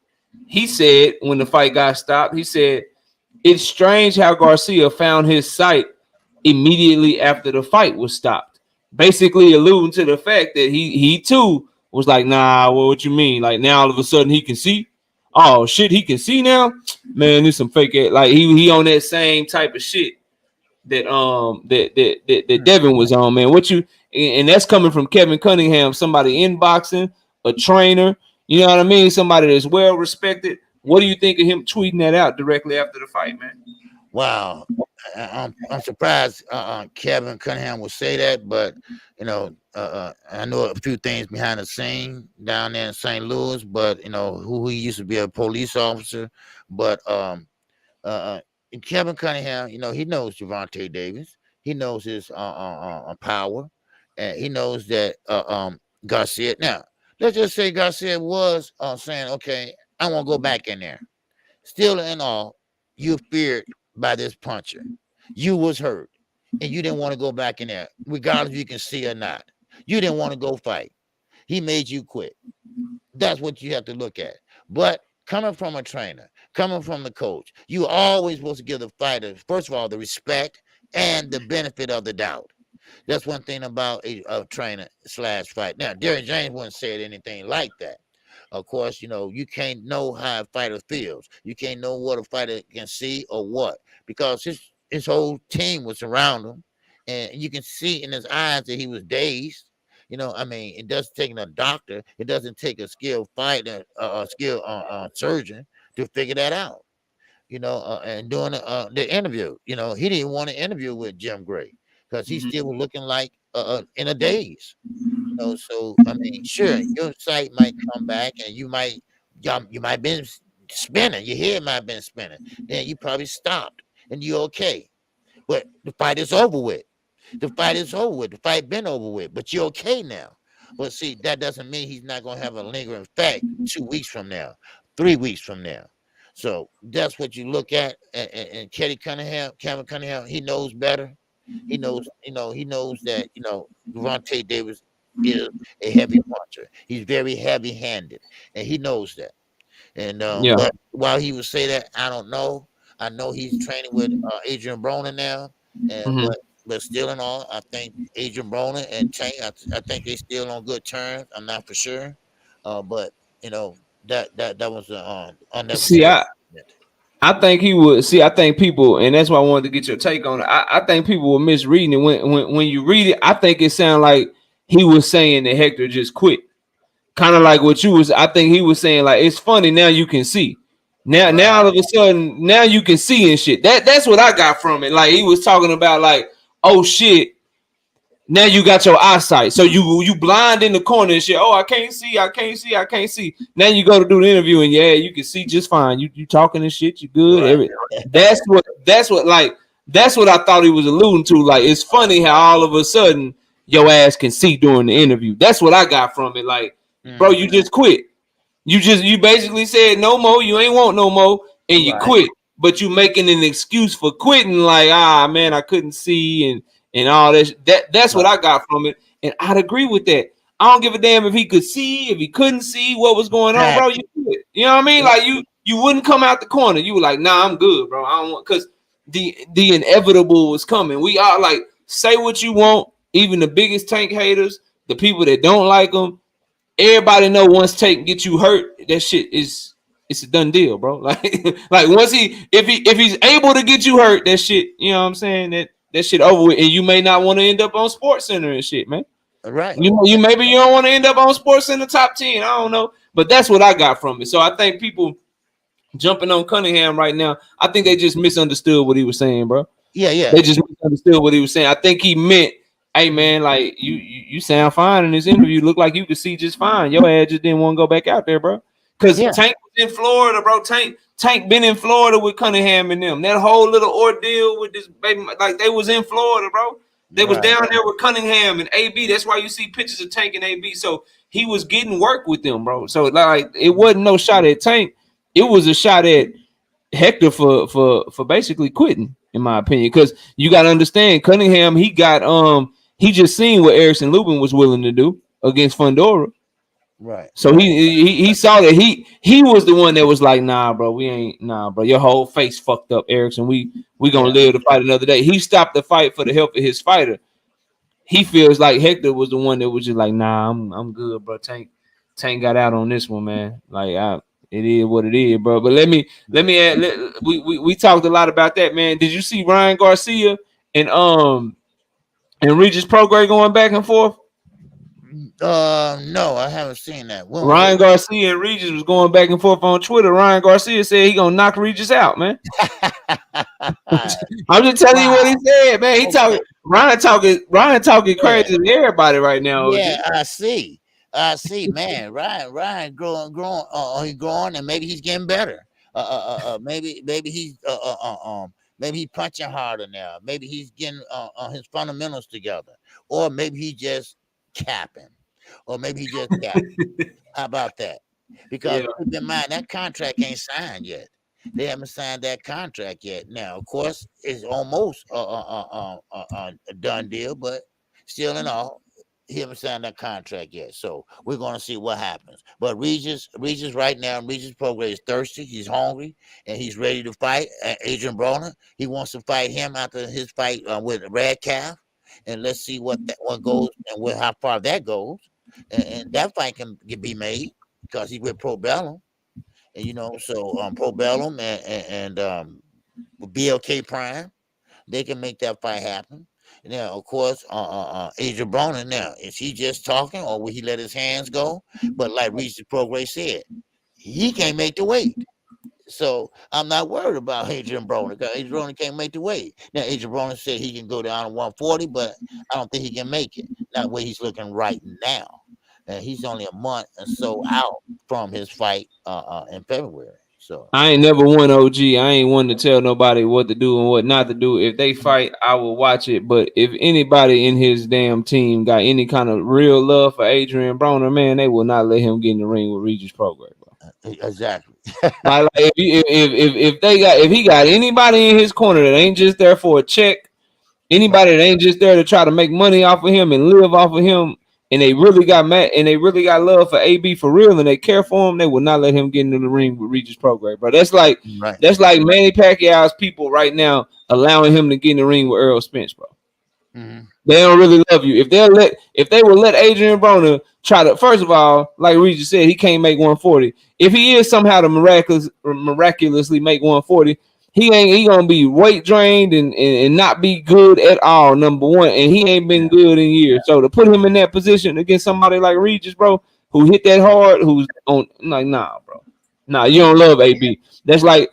He said when the fight got stopped, he said it's strange how Garcia found his sight immediately after the fight was stopped. Basically alluding to the fact that he too was like, nah, well, what you mean? Like now all of a sudden he can see. Oh shit, he can see now. Man, this some fake ass. Like he on that same type of shit that Devin was on, man. And that's coming from Kevin Cunningham, somebody in boxing, a trainer. You know what I mean? Somebody that's well respected. What do you think of him tweeting that out directly after the fight, man? Wow, I'm surprised Kevin Cunningham would say that, but I know a few things behind the scene down there in St. Louis, but who he used to be a police officer, but Kevin Cunningham, he knows Gervonta Davis, he knows his power, and he knows that Garcia. Now, let's just say Garcia was saying, okay, I won't go back in there. Still in all, you feared by this puncher. You was hurt, and you didn't want to go back in there, regardless if you can see or not. You didn't want to go fight. He made you quit. That's what you have to look at. But coming from a trainer, coming from the coach, you always supposed to give the fighter, first of all, the respect and the benefit of the doubt. That's one thing about a trainer / fight. Now, Derrick James wouldn't say anything like that. Of course, you can't know how a fighter feels. You can't know what a fighter can see or what, because his whole team was around him, and you can see in his eyes that he was dazed. It doesn't take a doctor. It doesn't take a skilled fighter, a skilled surgeon to figure that out. And doing the interview, he didn't want to interview with Jim Gray because he still was looking like in a daze. So sure, your sight might come back, and you might been spinning. Your head might have been spinning. Then you probably stopped, and you're okay. But the fight is over with. The fight been over with. But you're okay now. But see, that doesn't mean he's not gonna have a lingering effect 2 weeks from now, 3 weeks from now. So that's what you look at. And Kevin Cunningham, he knows better. He knows that Gervonta Davis is a heavy puncher. He's very heavy-handed, and he knows that. And but while he would say that, I don't know. I know he's training with Adrian Broner now, and but still in all, I think Adrian Broner and Tank, I think they still on good terms. I'm not for sure, but that was unnecessary. I think he would see. I think people, and that's why I wanted to get your take on it. I think people were misreading it when you read it. I think it sounded like he was saying that Hector just quit, kind of like what you was. I think he was saying like it's funny now you can see. Now all of a sudden now you can see and shit. That's what I got from it. Like he was talking about like, oh shit, Now you got your eyesight, so you blind in the corner and shit. Oh, I can't see. Now you go to do the interview and yeah, you can see just fine. You talking and shit. You good. Right. That's what I thought he was alluding to. Like it's funny how all of a sudden your ass can see during the interview. That's what I got from it. Like, bro, you just quit. You basically said no more. You ain't want no more, and you quit. But you making an excuse for quitting. Like man, I couldn't see and all that. That's what I got from it, and I'd agree with that. I don't give a damn if he could see, if he couldn't see what was going on, bro. You know what I mean? Like you wouldn't come out the corner. You were like, nah, I'm good, bro. I don't want because the inevitable was coming. We are like, say what you want. Even the biggest Tank haters, the people that don't like him, everybody know once Tank get you hurt, that shit it's a done deal, bro. Like once if he's able to get you hurt, that shit, you know what I'm saying? That shit over with, and you may not want to end up on Sports Center and shit, man. Right. You maybe you don't want to end up on Sports Center top 10. I don't know, but that's what I got from it. So I think people jumping on Cunningham right now, I think they just misunderstood what he was saying, bro. Yeah. They just misunderstood what he was saying. I think he meant, hey man, like you sound fine in this interview. Look like you could see just fine. Your ass just didn't want to go back out there, bro. Because Tank was in Florida, bro. Tank been in Florida with Cunningham and them. That whole little ordeal with this baby, like they was in Florida, bro. They was down there with Cunningham and AB. That's why you see pictures of Tank and AB. So he was getting work with them, bro. So like it wasn't no shot at Tank. It was a shot at Hector for basically quitting, in my opinion. Because you got to understand, Cunningham, he just seen what Erickson Lubin was willing to do against Fundora. Right. So he saw that he was the one that was like, nah, bro, bro. Your whole face fucked up, Erickson. We gonna live to fight another day. He stopped the fight for the help of his fighter. He feels like Hector was the one that was just like, nah, I'm good, bro. Tank got out on this one, man. Like it is what it is, bro. But let me add. We talked a lot about that, man. Did you see Ryan Garcia and Regis Prograis going back and forth? No, I haven't seen that. Ryan Garcia and Regis was going back and forth on Twitter. Ryan Garcia said he gonna knock Regis out, man. I'm just telling you what he said, man. Ryan talking crazy to everybody right now. Yeah, I see, man. Ryan growing, and maybe he's getting better. Maybe he's maybe he's punching harder now. Maybe he's getting his fundamentals together, or maybe he just capping, or maybe he just capping. How about that? Because keep in mind that contract ain't signed yet. They haven't signed that contract yet. Now, of course, it's almost a done deal, but still in all, he haven't signed that contract yet. So we're gonna see what happens. But Regis right now, Regis Prograis is thirsty, he's hungry, and he's ready to fight. Adrian Broner, he wants to fight him after his fight with Radcalf. And let's see what goes and how far that goes. And that fight can be made because he's with Pro Bellum. And so Pro Bellum and BLK Prime, they can make that fight happen. Now, of course, Adrian Broner, now, is he just talking or will he let his hands go? But like Regis Prograis said, he can't make the weight. So I'm not worried about Adrian Broner because Adrian Broner can't make the weight. Now, Adrian Broner said he can go down to 140, but I don't think he can make it. Not the way he's looking right now. And he's only a month or so out from his fight in February. So I ain't never won OG. I ain't one to tell nobody what to do and what not to do. If they fight, I will watch it. But if anybody in his damn team got any kind of real love for Adrian Broner, man, they will not let him get in the ring with Regis Prograis, bro. Exactly. Like if he got anybody in his corner that ain't just there for a check, anybody that ain't just there to try to make money off of him and live off of him, and they really got mad and they really got love for AB for real and they care for him, they will not let him get into the ring with Regis Prograis, bro. That's like Manny Pacquiao's people right now allowing him to get in the ring with Errol Spence, bro. Mm-hmm. They don't really love you. If they will let Adrian Broner try to, first of all, like Regis said, he can't make 140. If he is somehow to miraculously make 140, he gonna be weight drained and not be good at all, number one. And he ain't been good in years. So to put him in that position against somebody like Regis, bro, who hit that hard, who's on like, nah, bro. Nah, you don't love AB. That's like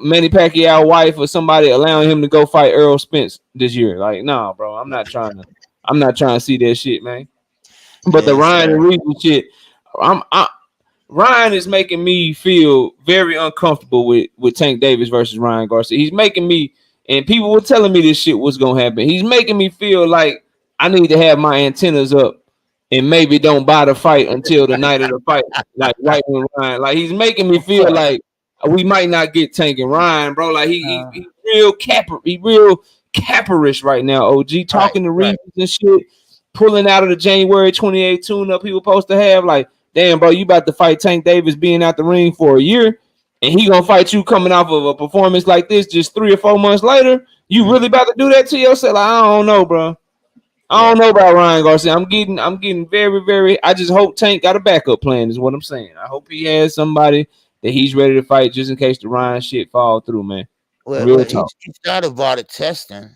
Manny Pacquiao's wife or somebody allowing him to go fight Errol Spence this year. Like, nah, bro, I'm not trying to I'm not trying to see that shit, man. But the Yes, Ryan sir. and Reason shit, Ryan is making me feel very uncomfortable with Tank Davis versus Ryan Garcia. He's making me, and people were telling me this shit was gonna happen. He's making me feel like I need to have my antennas up and maybe don't buy the fight until the night of the fight, like right when Ryan. Like he's making me feel like we might not get Tank and Ryan, bro. Like he real capperish right now. OG Right, talking to right. Reeves and shit, pulling out of the January 28 tune-up he was supposed to have. Like, damn, bro, you about to fight Tank Davis being out the ring for a year, and he gonna fight you coming off of a performance like this just 3 or 4 months later. You really about to do that to yourself? Like, I don't know, bro. I Yeah. don't know about Ryan Garcia. I'm getting very, very. I just hope Tank got a backup plan. Is what I'm saying. I hope he has somebody that he's ready to fight just in case the Ryan shit fall through, man. Real Well, talk. he started water testing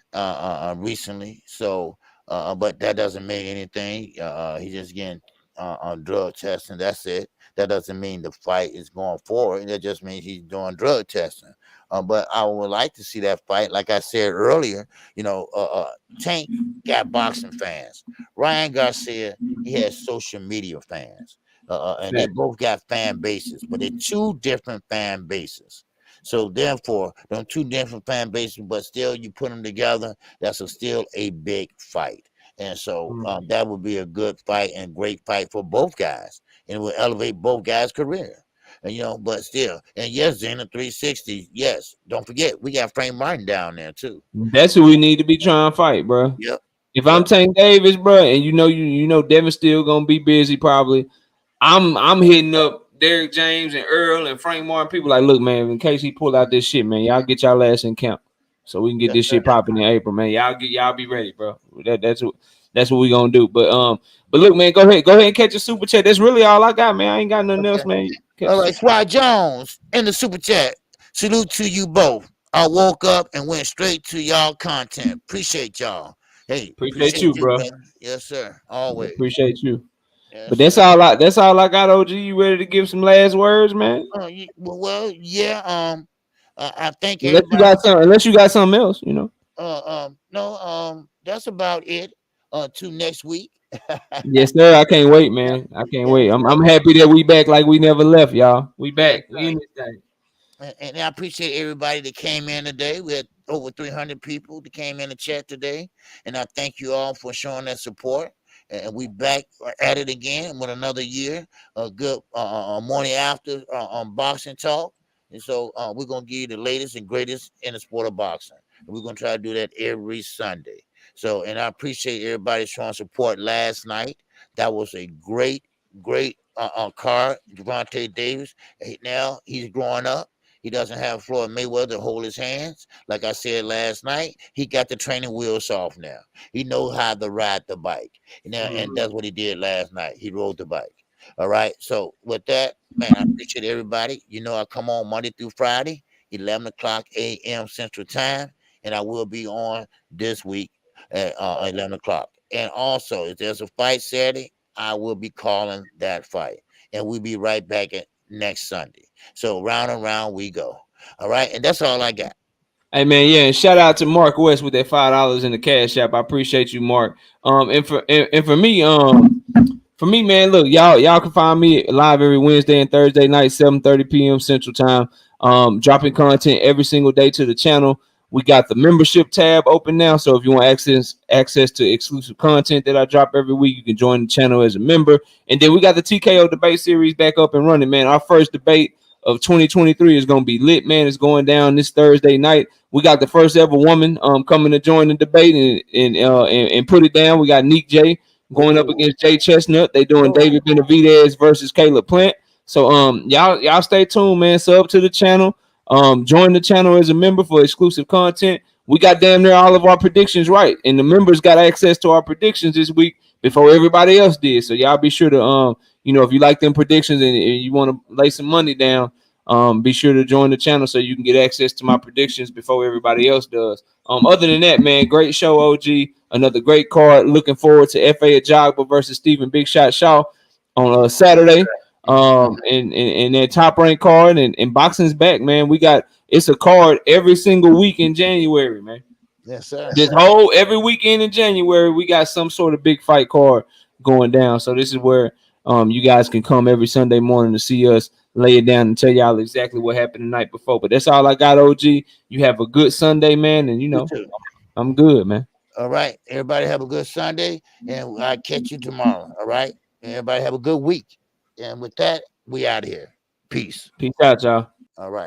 recently, so but that doesn't mean anything. He just getting on drug testing. That's it. That doesn't mean the fight is going forward. That just means he's doing drug testing. But I would like to see that fight. Like I said earlier, Tank got boxing fans. Ryan Garcia, he has social media fans, and they both got fan bases, but they're two different fan bases. So therefore, them two different fan bases, but still you put them together, still a big fight. And so that would be a good fight and great fight for both guys, and it will elevate both guys' career. And but still, and yes, Zena 360. Yes, don't forget we got Frank Martin down there too. That's who we need to be trying to fight, bro. Yep. If I'm Tank Davis, bro, and you know Devin's still gonna be busy probably. I'm hitting up Derek James and Earl and Frank Martin. People like, look, man, in case he pull out this shit, man, y'all get y'all ass in camp so we can get this shit popping in April, man. Y'all be ready, bro. That's what we gonna do. But look, man, go ahead and catch a super chat. That's really all I got, man. I ain't got nothing else, man. All right, Swat Jones in the super chat. Salute to you both. I woke up and went straight to y'all content. Appreciate y'all. Hey, appreciate you, bro. Brother. Yes, sir. Always appreciate you. Yes, but that's all I got. OG, you ready to give some last words, man? Well, yeah. I think unless you got something else, No. That's about it. To next week. Yes, sir. I can't wait, man. I can't wait. I'm happy that we back like we never left, y'all. We back. We in this thing. And I appreciate everybody that came in today. We had over 300 people that came in the chat today, and I thank you all for showing that support. And we back at it again with another year. A good morning after on boxing talk. And so we're gonna give you the latest and greatest in the sport of boxing. And we're gonna try to do that every Sunday. So, and I appreciate everybody showing support last night. That was a great card. Gervonta Davis. Now he's growing up. He doesn't have Floyd Mayweather to hold his hands. Like I said last night, he got the training wheels off now. He knows how to ride the bike. And that's what he did last night. He rode the bike. All right. So with that, man, I appreciate everybody. I come on Monday through Friday, 11 o'clock a.m. Central Time. And I will be on this week at 11 o'clock. And also, if there's a fight Saturday, I will be calling that fight. And we'll be right back at next Sunday. So round and round we go. All right. And that's all I got. Hey man, yeah, and shout out to Mark West with that $5 in the cash app. I appreciate you, Mark. And for me, man, look, y'all can find me live every Wednesday and Thursday night, 7:30 p.m. Central Time. Dropping content every single day to the channel. We got the membership tab open now, so if you want access to exclusive content that I drop every week, you can join the channel as a member. And then we got the TKO debate series back up and running, man. Our first debate of 2023 is going to be lit, man. It's going down this Thursday night. We got the first ever woman coming to join the debate and put it down. We got Neek J going up against Jay Chestnut. They doing David Benavidez versus Caleb Plant. So y'all stay tuned, man. Sub to the channel. Join the channel as a member for exclusive content. We got damn near all of our predictions right, and the members got access to our predictions this week before everybody else did. So y'all be sure to if you like them predictions and you want to lay some money down, be sure to join the channel so you can get access to my predictions before everybody else does. Other than that, man, great show, OG. Another great card. Looking forward to F.A. Ajagba versus Stephen Big Shot Shaw on Saturday. And that top rank card and boxing's back, man. It's a card every single week in January, man. Yes, sir. This whole every weekend in January, we got some sort of big fight card going down. So this is where you guys can come every Sunday morning to see us lay it down and tell y'all exactly what happened the night before. But that's all I got, OG. You have a good Sunday, man, and You too. I'm good, man. All right. Everybody have a good Sunday, and I'll catch you tomorrow. All right. Everybody have a good week. And with that, we out of here. Peace. Peace out, y'all. All right.